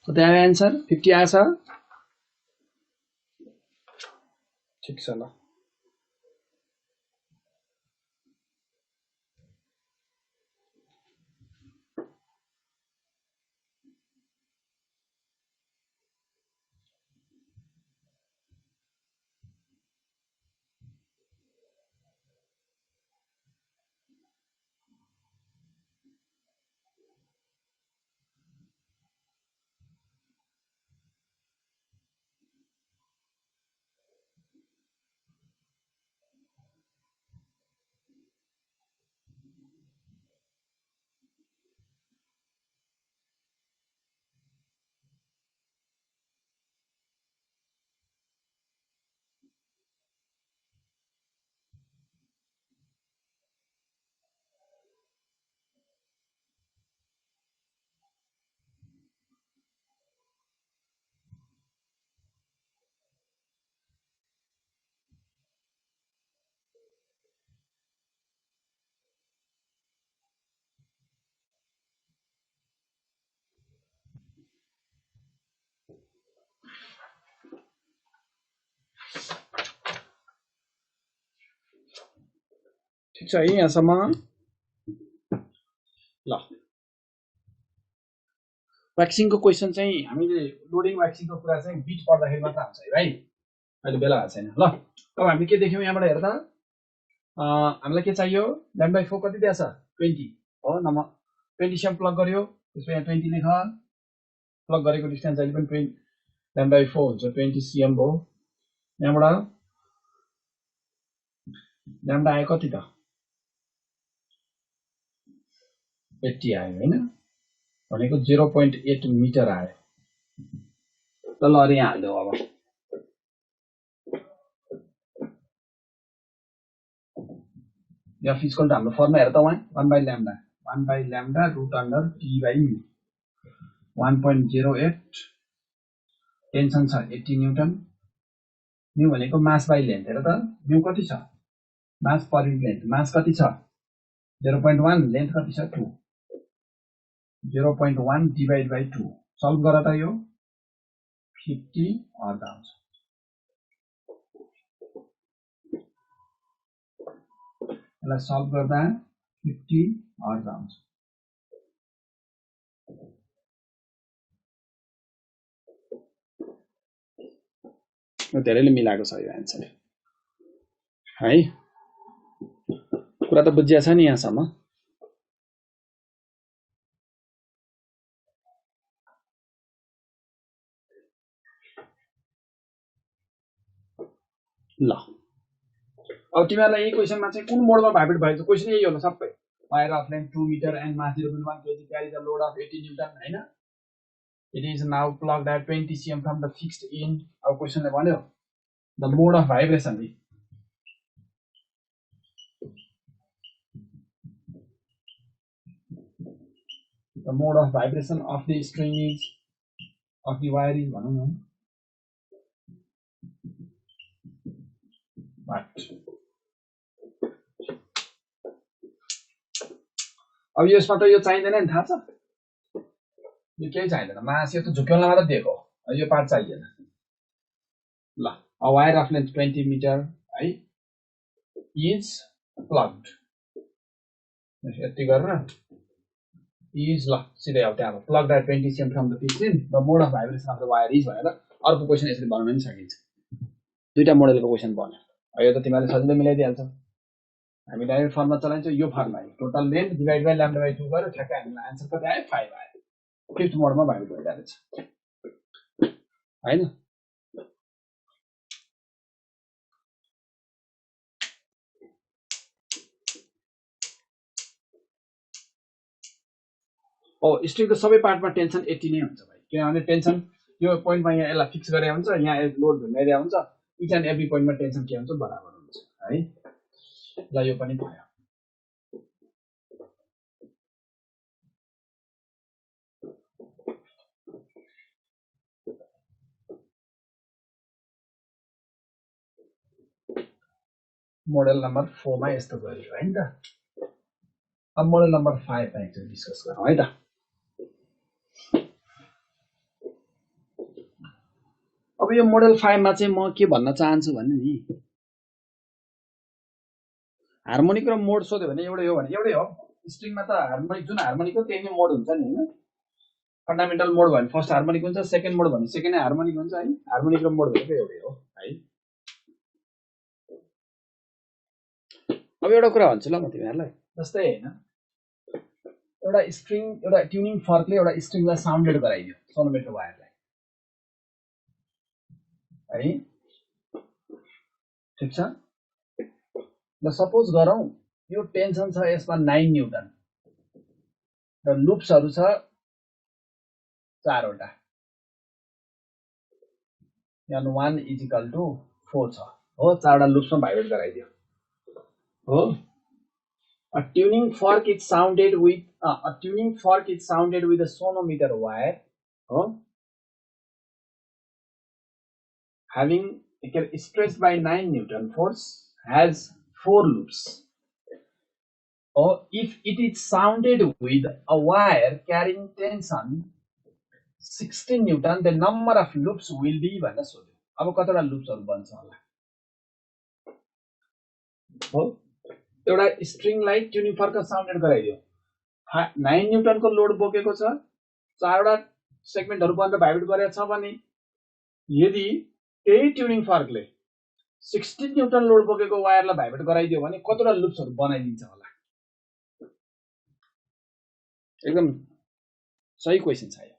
कति आयो एन्सर? 50 आएछ। ठिक छ ल। ठिक छ है यहाँसम्म ल। व्याक्सिङको क्वेसन चाहिँ हामीले लोडिङ व्याक्सिङको कुरा चाहिँ बिट पर्दाखेरि मात्र आउँछ है भाइ, अहिले बेला भएको छैन ल। अब हामीले के देख्यौँ यहाँबाट हेर्दा हामीलाई के चाहियो? λ/4 कति दिएछ? 20 हो। नम्बर 20 सेम प्लग गर्यो, त्यसपछि यहाँ 20 लेख, प्लग गरेको डिस्टेन्स अहिले पनि 20 λ/4 हुन्छ, 20 cm भयो। यहाँबाट ल्याम्डा आयो कति त? 80 आयो होइन, भनेको 0.8 मिटर आयो। ल अरे यहाँ हाल्दियो अब। f इक्वल टु हाम्रो फर्मुला हेर त वहाँ 1/λ रुट अन्डर t/μ 1.08 टेन्सन छ 80 न्युटन। म्यू भनेको मास बाई लेन्थ, हेर त म्यू कति छ? मास पर युनिट लेन्थ, मास कति छ? 0.1, लेन्थ कति छ? 2, 0.1 डिभाइड बाई 2। सल्भ गर त यो 50 अर्ध आउँछ। यसलाई सल्भ गर्दा 50 अर्ध आउँछ। धेरैले मिलाएको छ यो एन्सर है। कुरा त बुझिया छ नि यहाँसम्म? ल अब तिमीहरूलाई यही क्वेसनमा चाहिँ कुन मोडमा भाइब्रेट भएको छ? क्वेसन यही होला सबै। Wire of length 2 metre and mass 0.1 kg carry the load of 80 newton हैन। It is now plugged at 20 cm from the fixed in. अब क्वेशनले भन्यो the mode of vibration. The mode of vibration of the string is of the wire is भनौं न but अब यसमा त यो चाहिँदैन नि थाहा छ यो केही चाहिँदैन मास यो त झुक्याउन मात्र दिएको हो यो पार्ट चाहिएन ल a wire of length 20 meter है is plugged यति गरेर is ल सिधै अब त्यहाँ plugged at 20 cm from the fixed in the mode of vibration of the wire is भनेर अर्को क्वेशन यसरी बनाउन पनि सकिन्छ दुईटा मोडलको क्वेशन बन्यो यो त तिमीले सजिलै मिलाइदिहाल्छौ हामी डाइरेक्ट फर्मुला चलाइन्छ यो formula total length divide by lambda by 2 गरेर ठ्याक्कै हामीलाई आन्सर कति आयो 5 आयो फिफ्थ मोडमा भाइब्रेट भइरहेछ हैन ओ स्ट्रिङको सबै पार्टमा टेन्सन 80 नै हुन्छ भाइ किनभने टेन्सन यो पोइन्टमा यहाँ यसलाई फिक्स गरे हुन्छ यहाँ लोड भिन्दै हुन्छ इच एन्ड एभ्री पोइन्टमा टेन्सन के हुन्छ बराबर हुन्छ है ल यो पनि भयो मोडल नम्बर 4 मा यस्तो गरियो हैन त अब मोडल नम्बर 5 मा एकचोटि डिस्कस गरौँ है त अब यो मोडल 5 मा चाहिँ म के भन्न चाहन्छु भने नि हार्मोनिक र मोड सोध्यो भने एउटै हो भने एउटै हो स्ट्रिङमा त हार्मोनिक जुन हार्मोनिक हो त्यही नै मोड हुन्छ नि हैन फन्डामेन्टल मोड भने फर्स्ट हार्मोनिक हुन्छ सेकेन्ड मोड भने सेकेन्ड हार्मोनिक हुन्छ है हार्मोनिक र मोड भनेको एउटै हो है अब एउटा कुरा भन्छु ल म तिमीहरुलाई जस्तै हैन एउटा स्ट्रिङ एउटा ट्युनिङ फर्कले एउटा स्ट्रिङलाई साउन्डेड गराइदियो सोनोमिटर वायरलाई है ठीक छ ल सपोज गरौँ यो टेन्सन छ यसमा 9 न्यूटन र लुप्सहरु छ 4 वटा यहाँ 1 इज इक्वल टु 4 छ हो 4 वटा लुप्समा भाइब्रेट गराइदियो हो a tuning fork is sounded with a sonometer wire having stretched by 9 Newton force has 4 loops or if it is sounded with a wire carrying tension 16 Newton the number of loops will be भनेर सोध्यो अब कतिवटा लुप्सहरु बन्छ होला हो एउटा स्ट्रिङलाई tuning फर्क sounded गराइदियो 9 Newton को लोड बोकेको छ 4 वटा सेगमेन्टहरु बनेर भाइब्रेट गरेको छ भने यदि त्यही ट्युनिङ फर्कले 16 न्यूटन लोड बोकेको वायरलाई भाइब्रेट गराइदियो भने कतिवटा लुप्सहरु बनाइदिन्छ होला एकदम सही क्वेशन छ यो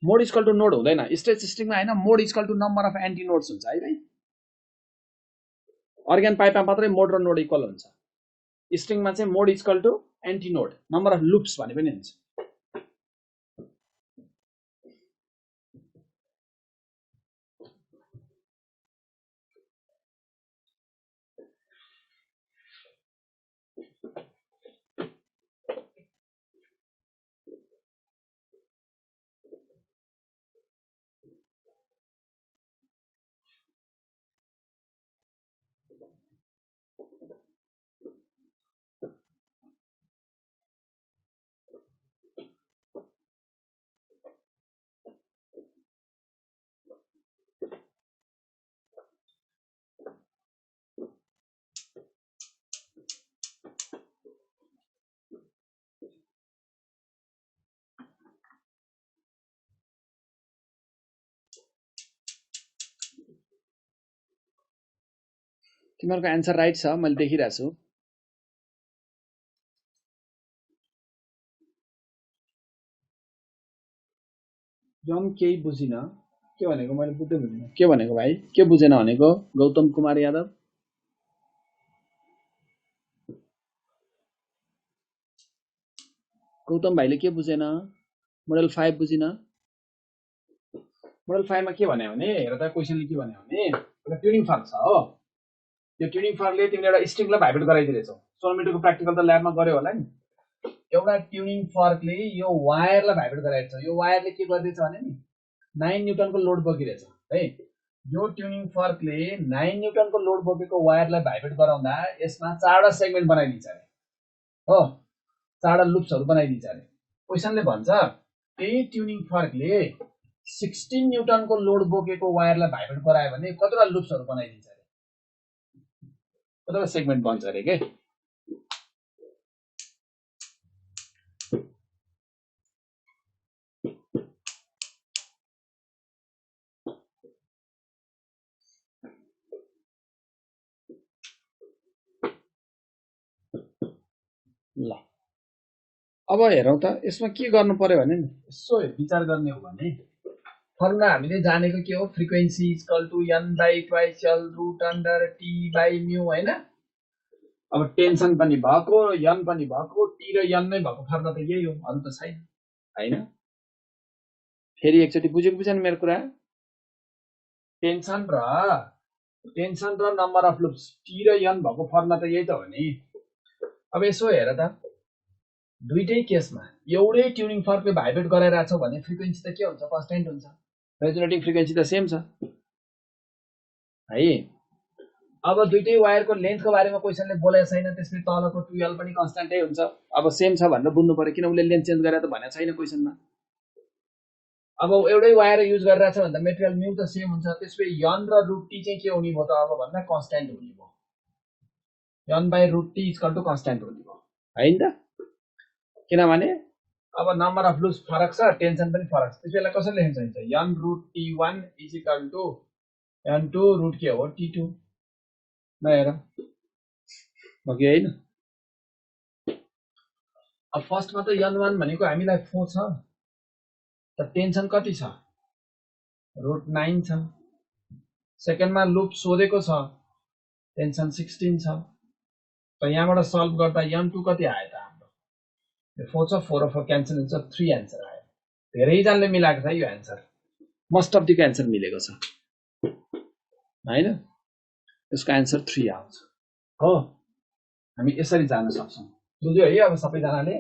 मोड इक्वल टु नोड हुँदैन स्ट्रेच स्ट्रिङमा हैन mode equal to number of antinodes हुन्छ है भाइ अर्गन पाइपमा मात्रै मोड र नोड इक्वल हुन्छ स्ट्रिङमा चाहिँ mode equal to antinode number of loops भने पनि हुन्छ तिमीहरुको आन्सर राइट छ मैले देखिरहेको छु जम केही बुझिन के भनेको मैले बुझ्दै बुझिन के भनेको भाइ के बुझेन भनेको गौतम कुमार यादव गौतम भाइले के बुझेन? मोडल 5 बुझिन? मोडल 5 मा के भन्यो भने हेर त क्वेशनले के भन्यो भने एउटा ट्युनिङ फर्क छ हो। यो ट्युनिङ फर्कले तिमीले एउटा स्ट्रिङलाई भाइब्रेट गराइदिरहेछौ। 16 मिटरको प्र्याक्टिकल त ल्याबमा गर्यो होला नि। एउटा ट्युनिङ फर्कले यो वायरलाई भाइब्रेट गराइरहेछ। यो वायरले के गर्दैछ भने नि 9 न्युटनको लोड बोकिरहेछ है। यो ट्युनिङ फर्कले 9 न्युटनको लोड बोकेको वायरलाई भाइब्रेट गराउँदा यसमा 4वटा सेगमेन्ट बनाइदिन्छ अरे हो, 4वटा लुप्सहरू बनाइदिन्छ अरे। क्वेशनले भन्छ त्यही ट्युनिङ फर्कले 16 न्युटनको लोड बोकेको वायरलाई भाइब्रेट गरायो भने कतिवटा लुप्सहरू बनाइदिन्छ अरे, कतिवटा सेगमेन्ट बन्छ अरे के। ल अब हेरौँ त यसमा के गर्नु पर्यो भने नि यसो विचार गर्ने हो भने फर्मुला हामीले जानेको के हो, frequency equal to n by twice l root under t by mu हैन। अब टेन्सन पनि भएको, n पनि भएको, t र n नै भएको फर्मुला त यही हो, अरु त छैन हैन। फेरि एकचोटि बुझेको बुझेन मेरो कुरा? टेन्सन र नम्बर अफ लुप्स t र n भएको फर्मुला त यही त हो नि। अब यसो हेर त दुईटै केसमा एउटै ट्युनिङ फर्कले भाइब्रेट गराइरहेछौ भने फ्रिक्वेन्सी त के हुन्छ, कन्स्ट्यान्ट हुन्छ। रेजोनेटिङ फ्रिक्वेन्सी त सेम छ है। अब दुईटै वायरको लेन्थको बारेमा क्वेशनले बोलेको छैन, त्यसले तलको 12 पनि कन्स्ट्यान्टै हुन्छ। अब सेम छ भनेर बुझ्नु पर्यो, किन उले लेन्थ चेन्ज गरेर त भनेको छैन क्वेशनमा। अब एउटै वायर युज गरिरहेछ भन्दा मेटेरियल म्यू त सेम हुन्छ, त्यसले n र रुट t चाहिँ के हुने भयो त अब भन्दा कन्स्ट्यान्ट हुने भयो। n by root t equal to constant हुने भयो हैन त। किनभने अब नम्बर अफ लुप्स फरक छ, टेन्सन पनि फरक छ। त्यसैले कसरी लेख्न सकिन्छ, n root t1 is equal to n2 root के हो t2 न। हेर हो कि हैन। अब फर्स्टमा त n1 भनेको हामीलाई 4 छ, त टेन्सन कति छ, रुट 9 छ। सेकेन्डमा लुप सोधेको छ, टेन्सन 16 छ। त यहाँबाट सल्भ गर्दा n2 कति आयो त हाम्रो, यो 4 छ, 4 र 4 क्यान्सल हुन्छ, 3 एन्सर आयो। धेरैजनाले मिलाएको छ यो एन्सर, मोस्ट अफ दिको एन्सर मिलेको छ हैन। यसको एन्सर 3 आउँछ हो। हामी यसरी जान्न सक्छौं, बुझ्यो है अब सबैजनाले।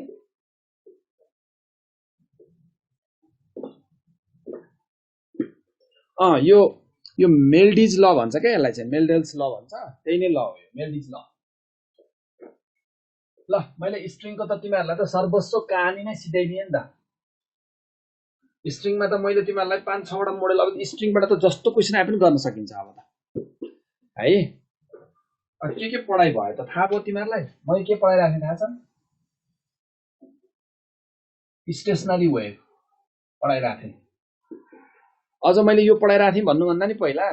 यो मेल्डिज ल भन्छ क्या, यसलाई चाहिँ मेल्डेल्स ल भन्छ, त्यही नै ल हो यो मेल्डिज ल। ल मैले स्ट्रिङको त तिमीहरूलाई त सर्वस्व कहानी नै सिकाइदिएँ नि त। स्ट्रिङमा त मैले तिमीहरूलाई 5-6 वटा मोडल, अब स्ट्रिङबाट त जस्तो क्वेशन आए पनि गर्न सकिन्छ अब त है। के पढाइ भयो त थाहा भयो तिमीहरूलाई? मैले के पढाइराखेँ थाहा छ? स्टेसनरी वेभ पढाइराखेँ। अझ मैले यो पढाइराखेँ भन्नुभन्दा नि पहिला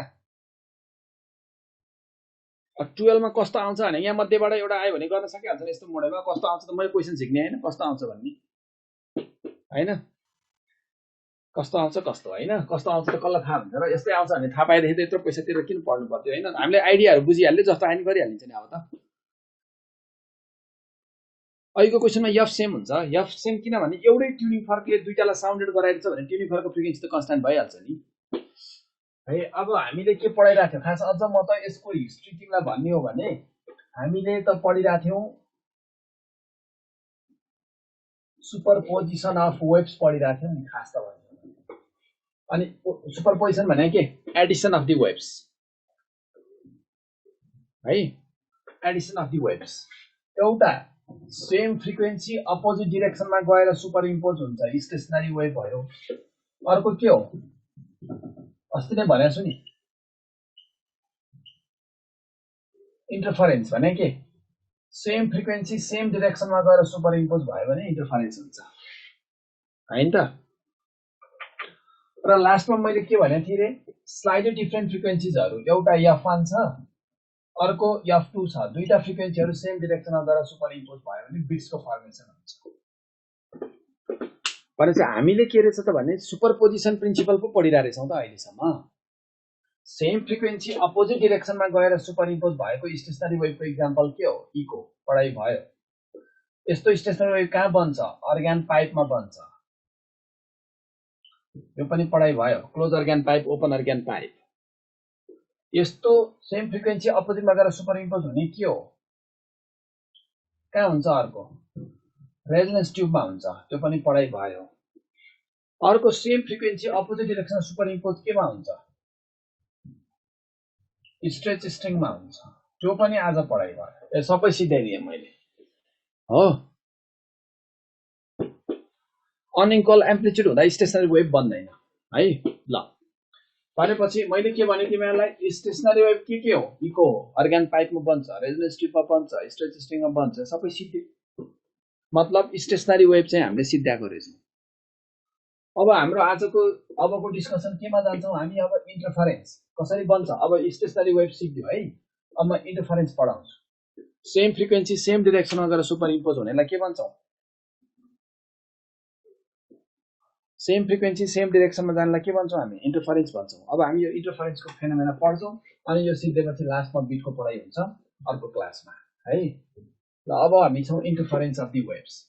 12 मा कस्तो आउँछ भने यहाँ मध्येबाट एउटा आयो भने गर्न सकिहाल्छ नि। यस्तो मोडलमा कस्तो आउँछ त मैले क्वेशन सिक्ने हैन, कस्तो आउँछ भन्ने हैन। कस्तो आउँछ कस्तो हैन, कस्तो आउँछ त कसलाई थाहा हुन्छ र। यस्तै आउँछ भने थाहा पाएदेखि त यत्रो पैसा तिरेर किन पढ्नु पर्थ्यो हैन। हामीले आइडियाहरु बुझिहाल्ले, जस्तो आइन गरिहालिन्छ नि अब त। अहिलेको क्वेशनमा एफ सेम हुन्छ, एफ सेम किनभने एउटै ट्युनिङ फर्कले दुईटालाई साउन्डेड गराइरहेछ भने ट्युनिङ फर्कको फ्रिक्वेन्सी त कन्स्ट्यान्ट भइहाल्छ नि है। अब हामीले के पढाइराख्यो खास, अझ म त यसको हिस्ट्री तिमीलाई भन्ने हो भने हामीले त पढिराख्यौं सुपरपोजिसन अफ वेव्स पढिराख्यौं नि खास त भन्यो। अनि सुपरपोजिसन भने के, एडिसन अफ दि वेव्स है। एडिसन अफ दि वेव्स, एउटा सेम फ्रिक्वेन्सी अपोजिट डिरेक्सनमा गएर सुपर इम्पोज हुन्छ, स्टेसनरी वेभ भयो। अर्को के हो, अस्ति नै भनेको छु नि, इन्टरफरेन्स भने के, सेम फ्रिक्वेन्सी सेम डिरेक्सनमा गएर सुपर इम्पोज भयो भने इन्टरफरेन्स हुन्छ हैन त। र लास्टमा मैले के भनेको थिएँ रे, स्लाइडली डिफरेन्ट फ्रिक्वेन्सीजहरु, एउटा f1 छ अर्को f2 छ, दुईटा फ्रिक्वेन्सीहरु सेम डिरेक्सनमा गएर सुपर इम्पोज भयो भने बिट्सको फर्मेसन हुन्छ। भनेपछि हामीले के रहेछ त भने सुपरपोजिसन प्रिन्सिपल पो पढिरहेका छौं त अहिलेसम्म। सेम फ्रिक्वेन्सी अपोजिट डिरेक्सनमा गएर सुपर इम्पोज भएको स्टेसनरी वेभको इक्जाम्पल के हो, इको पढाइ भयो। यस्तो स्टेशनरी वेभ कहाँ बन्छ? अर्गान पाइपमा बन्छ। यो पनि पढाइ भयो। Close organ pipe, open organ pipe. यस्तो सेम फ्रिक्वेन्सी अपोजिटमा गएर सुपर इम्पोज हुने के हो? कहाँ हुन्छ? अर्को रेजोनेन्स ट्युबमा हुन्छ। त्यो पनि पढाइ भयो। अर्को सेम फ्रिक्वेन्सी अपोजिट डिरेक्सनमा सुपर इम्पोज केमा हुन्छ? स्ट्रेच स्ट्रिङमा हुन्छ। त्यो पनि आज पढाइ भयो। सबै सिधाइदिएँ मैले हो। अनइक्वल एम्प्लिट्युड हुँदा स्टेशनरी वेभ बन्दैन है। ल भनेपछि मैले के भने तिमीहरूलाई, स्टेशनरी वेभ के हो? इको हो, अर्गान पाइपमा बन्छ, रेजोनेन्स ट्युबमा बन्छ, स्ट्रेच स्ट्रिङमा बन्छ, सबै सिद्धि। मतलब स्टेशनरी वेभ चाहिँ हामीले सिद्ध्याएको रहेछौँ। अब हाम्रो आजको अबको डिस्कसन केमा जान्छौँ हामी? अब इन्टरफरेन्स कसरी बन्छ। अब स्टेशनरी वेभ सिक्यो है। अब म इन्टरफरेन्स पढाउँछु। सेम फ्रिक्वेन्सी सेम डिरेक्सनमा गएर सुपर इम्पोज हुनेलाई के भन्छौँ? सेम फ्रिक्वेन्सी सेम डिरेक्सनमा जानलाई के भन्छौँ हामी? इन्टरफरेन्स भन्छौँ। अब हामी यो इन्टरफरेन्सको फेनोमेना पढ्छौँ अनि यो सिद्धेपछि लास्टमा बिटको पढाइ हुन्छ अर्को क्लासमा है। ल अब हामी छौँ इन्टरफरेन्स अफ दि वेभ्स।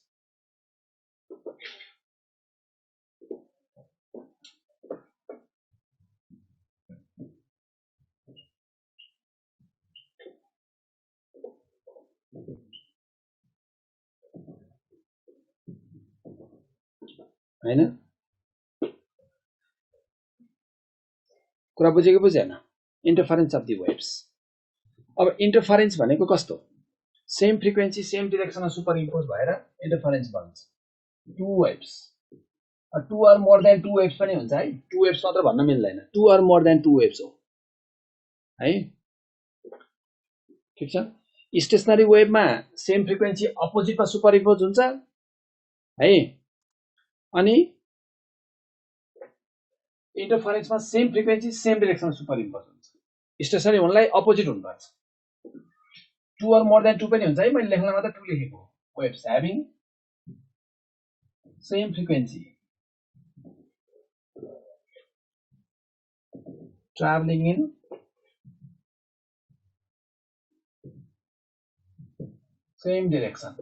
हैन? कुरा बुझेको बुझेन? Interference of the waves. अब इन्टरफरेन्स भनेको कस्तो? सेम फ्रिक्वेन्सी सेम डिरेक्सनमा सुपर इम्पोज भएर इन्टरफरेन्स बन्छ। Two waves, two or more than two waves पनि हुन्छ है। टु वेभ्स मात्र भन्न मिल्दैन, two or more than two waves हो है। ठिक छ। स्टेशनरी वेभमा सेम फ्रिक्वेन्सी अपोजिटमा सुपर इम्पोज हुन्छ है। अनि इन्टरफरेन्समा सेम फ्रिक्वेन्सी सेम डिरेक्सनमा सुपर इम्पोज हुन्छ। स्टेशनरी हुनलाई अपोजिट हुनुपर्छ। To or more than two पनि हुन्छ है। मैले लेख्न मात्र टु लेखेको हो। Waves having same frequency traveling in same direction,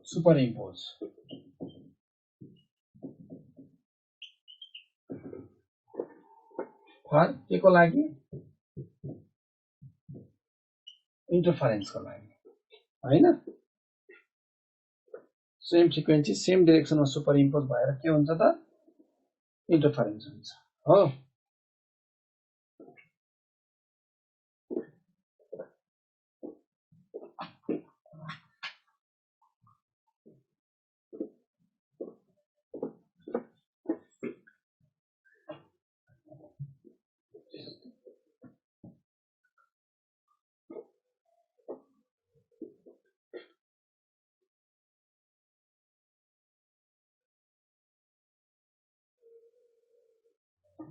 superimpose. For के को लागि? इन्टरफरेन्स को लागि हैन। सेम फ्रिक्वेन्सी सेम डिरेक्सनमा सुपर इम्पोज भएर के हुन्छ त? इन्टरफरेन्स हुन्छ हो।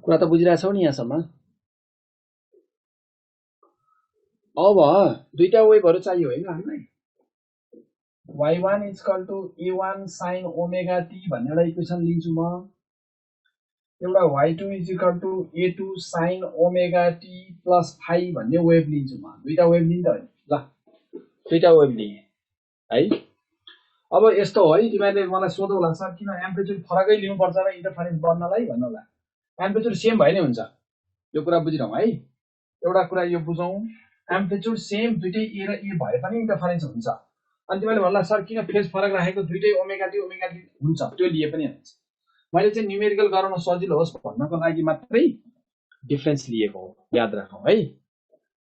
कुरा त बुझिरहेछौ नि यहाँसम्म? अब दुईटा वेभहरू चाहियो हैन हामीलाई। y1 equal to a1 sin omega t भन्ने एउटा इक्वेसन लिन्छु म। एउटा y2 equal to a2 sin omega t plus phi भन्ने वेभ लिन्छु म। दुईटा वेभ लिन्छ है। ल दुईटा वेभ लिए है। अब यस्तो हो है, तिमीहरूले मलाई सोध्यौ होला सर किन एम्प्लिट्युड फरकै लिनुपर्छ र इन्टरफरेन्स बन्नलाई भन्नु होला। एम्प्लिट्युड सेम भए नै हुन्छ। यो कुरा बुझिरहँ है। एउटा कुरा यो बुझौँ, एम्प्लिट्युड सेम दुईटै ए र ए भए पनि इन्टरफरेन्स हुन्छ। अनि तिमीले भन्ला सर किन फेज फरक राखेको? दुईटै ओमेगा टी हुन्छ, त्यो लिए पनि हुन्छ। मैले चाहिँ न्युमेरिकल गराउन सजिलो होस् भन्नको लागि मात्रै डिफरेन्स लिएको हो, याद राखौ है।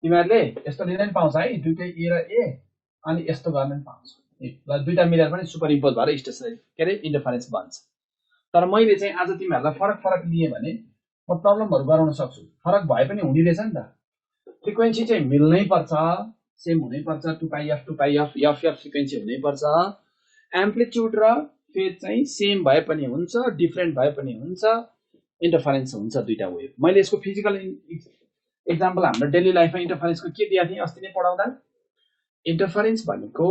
तिमीहरूले यस्तो लिन पनि पाउँछ है, दुईटै ए र ए अनि यस्तो गर्न पनि पाउँछ। ल दुईटा मिलेर पनि सुपर इम्पोज भएर स्टेसनरी के अरे इन्टरफरेन्स बन्छ। तर मैले चाहिँ आज तिमीहरूलाई फरक फरक लिए भने म प्रब्लमहरु गराउन सक्छु। फरक भए पनि हुने रहेछ नि त। फ्रिक्वेन्सी चाहिँ मिल्नै पर्छ, सेम हुनै पर्छ। 2 पाइ एफ 2 पाइ एफ एफ एफ फ्रिक्वेन्सी हुनै पर्छ। एम्प्लिट्युड र फेज चाहिँ सेम भए पनि हुन्छ, डिफरेन्ट भए पनि हुन्छ, इन्टरफरेन्स हुन्छ दुईटा वेभ। मैले यसको फिजिकल एक्जाम्पल हाम्रो डेली लाइफमा इन्टरफरेन्सको के दिएको थिएँ अस्ति नै पढाउँदा? इन्टरफरेन्स भनेको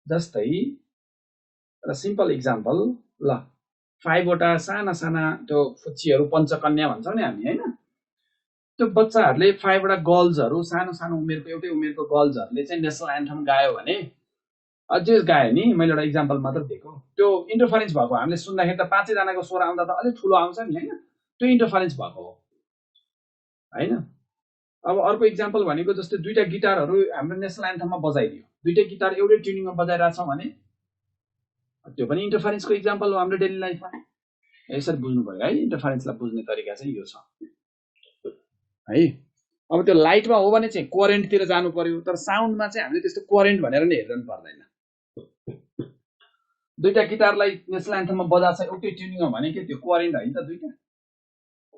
जस्तै र सिम्पल एक्जाम्पल, ल 5 वटा साना साना त्यो फुच्चीहरु पञ्चकन्या भन्छौं नि हामी हैन। त्यो बच्चाहरूले 5 वटा गर्ल्सहरू सानो सानो उमेरको एउटै उमेरको गर्ल्सहरूले चाहिँ नेसनल एन्थम गायो भने अझै गायो नि, मैले एउटा इक्जाम्पल मात्र दिएको, त्यो इन्टरफरेन्स भएको हामीले सुन्दाखेरि त 5 जनाको स्वर आउँदा त अलिक ठुलो आउँछ नि हैन, त्यो इन्टरफरेन्स भएको हो हैन। अब अर्को इक्जाम्पल भनेको जस्तै दुईटा गिटारहरू हाम्रो नेसनल एन्थममा बजाइदियो, दुईटै गिटार एउटै ट्युनिङमा बजाइरहेछौँ भने त्यो पनि इन्टरफरेन्सको इक्जाम्पल हो हाम्रो डेली लाइफमा। यसरी बुझ्नु पर्यो है, इन्टरफरेन्सलाई बुझ्ने तरिका चाहिँ यो छ है। अब त्यो लाइटमा हो भने चाहिँ करेन्टतिर जानु पर्यो, तर साउन्डमा चाहिँ हामीले त्यस्तो करेन्ट भनेर नै हेर्नु पर्दैन। दुईटा गिटारलाई नेसनल एन्थममा बजाएको छ एउटै ट्युनिङमा भने के त्यो करेन्ट होइन त दुईटा?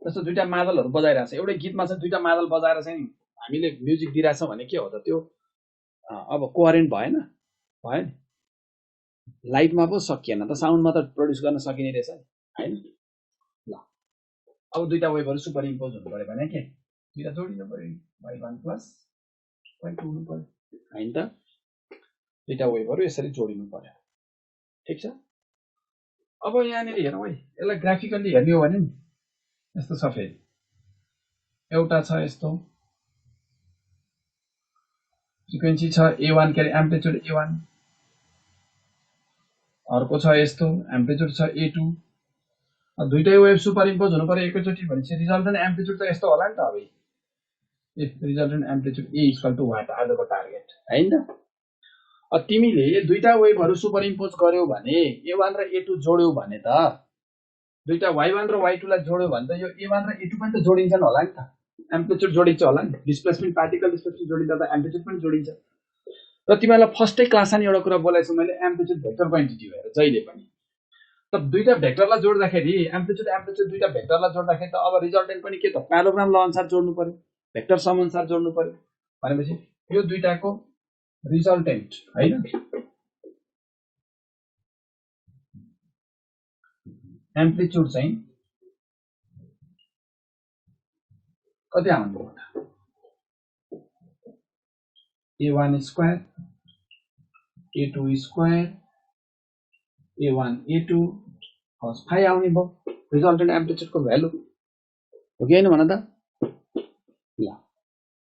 जस्तो दुईटा मादलहरू बजाइरहेछ, एउटै गीतमा चाहिँ दुईटा मादल बजाएर चाहिँ हामीले म्युजिक दिइरहेछौँ भने के हो त त्यो? अब कोहेरेन्ट भएन, भयो नि। लाइटमा पो सकिएन त साउन्डमा त प्रड्युस गर्न सकिने रहेछ हैन। ल अब दुईटा वेभहरू सुपर इम्पोज हुनु पर्यो भने के दुईटा जोडिनु पर्यो, y1 प्लस y2 हुनु पर्यो हैन त। दुईटा वेभहरू यसरी जोडिनु पर्यो, ठीक छ। अब यहाँनिर हेरौँ है, यसलाई ग्राफिकल्ली हेर्ने हो भने यस्तो छ। फेरि एउटा छ यस्तो फ्रिक्वेन्सी छ A1 के अरे एम्प्लिट्युड A1, अर्को छ यस्तो एम्प्लिट्युड छ A2। दुईटै वेभ सुपर इम्पोज हुनु पर्यो एकैचोटि भनेपछि रिजल्टेन्ट एम्प्लिट्युड त यस्तो होला नि त। अब resultant amplitude A equal to what आजको टार्गेट हैन त। तिमीले दुईटा वेभहरू सुपर इम्पोज गर्यौ भने A1 र A2 जोड्यौ भने त दुईटा y1 र y2 लाई जोड्यौ भने त यो A1 र A2 पनि त जोडिन्छन् होला नि त, एम्प्लिट्युड जोडिन्छ होला नि। डिस्प्लेसमेन्ट पार्टिकल डिस्प्लेसमेन्ट जोडिन्छ त एम्प्लिट्युड पनि जोडिन्छ। र तिमीलाई फर्स्टै क्लासमा एउटा कुरा बोलाइछु मैले, एम्प्लिट्युड भेक्टर क्वान्टिटी भएर जहिले पनि त दुईटा भेक्टरलाई जोड्दाखेरि एम्प्लिट्युड एम्प्लिट्युड दुईटा भेक्टरलाई जोड्दाखेरि त अब रिजल्टेन्ट पनि के त प्यालोग्राम ल अनुसार जोड्नु पर्यो, भेक्टर सम अनुसार जोड्नु पर्यो भनेपछि यो दुईटाको रिजल्टेन्ट हैन एम्प्लिट्युड चाहिँ कति आउनु पर्छ? A1 square A2 square A1 A2 cos phi आउने भयो रिजल्टेन्ट एम्प्लिट्युडको भ्यालु हो कि हैन भन त। ल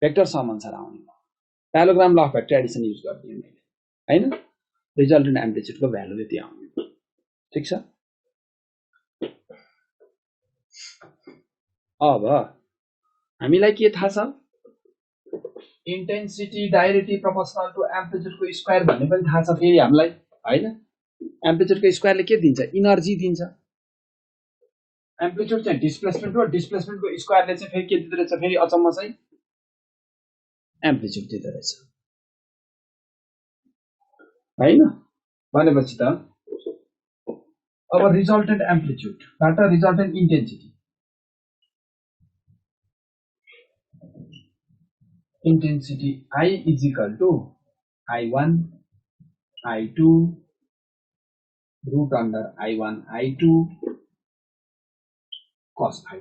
भेक्टर सम अनुसार आउने भयो, parallelogram law of vector addition use गर्दिए मैले हैन। रिजल्टेन्ट एम्प्लिट्युडको भ्यालु यति आउने भयो, ठीक छ। अब हामीलाई के थाहा छ? इन्टेन्सिटी डाइरेक्टली प्रोपोर्सनल टु एम्प्लिट्युडको स्क्वायर भन्ने पनि थाहा छ फेरि हामीलाई हैन। एम्प्लिट्युडको स्क्वायरले के दिन्छ? इनर्जी दिन्छ। एम्प्लिट्युड चाहिँ डिस्प्लेसमेन्ट हो, डिस्प्लेसमेन्टको स्क्वायरले चाहिँ फेरि के दिँदो रहेछ? फेरि अचम्म चाहिँ एम्प्लिट्युड दिँदो रहेछ हैन। भनेपछि त अब रिजल्टेन्ट एम्प्लिट्युडबाट resultant intensity, intensity I is equal to I1 I2 root under I1 I2 cos phi।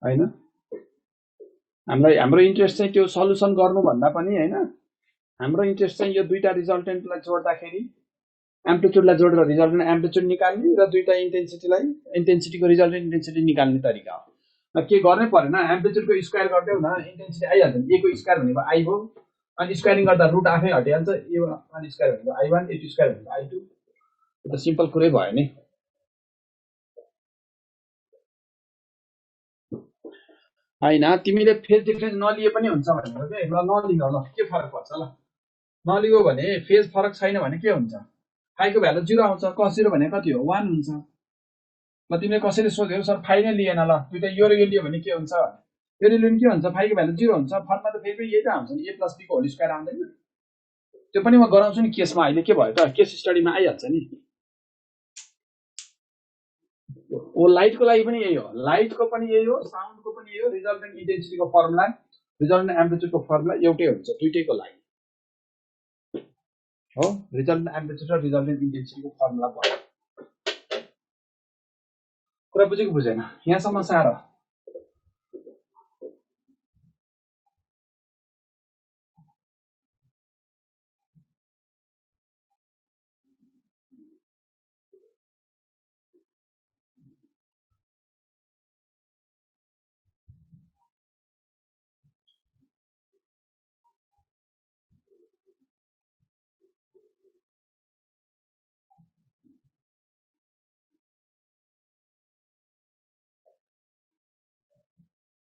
हैन हाम्रो इन्ट्रेस्ट चाहिँ त्यो सल्युसन गर्नु भन्दा पनि हैन, हाम्रो इन्ट्रेस्ट चाहिँ यो दुईटा रिजल्टेन्टलाई जोड्दाखेरि एम्प्लिट्युडलाई जोडेर रिजल्टेन्ट एम्प्लिट्युड निकाल्ने र दुईटा इन्टेन्सिटीको रिजल्टेन्ट इन्टेन्सिटी निकाल्ने तरिका हो। के गर्नै परेन, एम्प्लिट्युडको स्क्वायर गर्दैौ न इन्टेन्सिटी आइहाल्छ नि। A को स्क्वायर भनेको I हो, अनि स्क्वायरिङ गर्दा रुट आफै हटिहाल्छ। A1 स्क्वायर भनेको I1, A2 स्क्वायर भनेको I2, यो त सिम्पल कुरै भयो नि हैन। तिमीले फेज डिफरेन्स नलिए पनि हुन्छ भनेको के? ल नलिगौ, ल के फरक पर्छ? ल नलिगौ भने फेज फरक छैन भने के हुन्छ? फाइको भ्यालु 0 आउँछ, cos 0 भने कति हो? 1 हुन्छ। ल तिमीले कसैले सोध्यौ सर फाइ नै लिएन, ल दुईटा यो र यो लियो भने के हुन्छ? यो लियो भने के हुन्छ? फाइको भ्यालु 0 हुन्छ। फर्ममा त फेरि यही त आउँछ नि, A + B को होल स्क्वायर आउँदैन? त्यो पनि म गराउँछु नि केसमा। अहिले के भयो त, केस स्टडीमा आइहाल्छ नि। ओ लाइटको लागि पनि यही हो, लाइटको पनि यही हो, साउन्डको पनि यही हो। रिजल्टेन्ट इन्टेन्सिटीको फर्मुला, रिजल्टेन्ट एम्प्लिट्युडको फर्मुला एउटै हुन्छ दुईटैको लागि हो। रिजल्टेन्ट एम्प्लिट्युड र रिजल्टेन्ट इन्टेन्सिटीको फर्मुला भयो। कुरा बुझेको बुझेन? यहाँसम्म साह्रो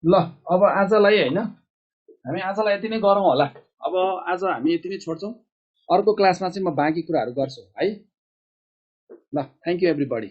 ल अब आजलाई हैन हामी आजलाई यति नै गरौँ होला। अब आज हामी यति नै छोड्छौँ। अर्को क्लासमा चाहिँ म बाँकी कुराहरू गर्छु है। ल थ्यांक यू एभ्रीबडी।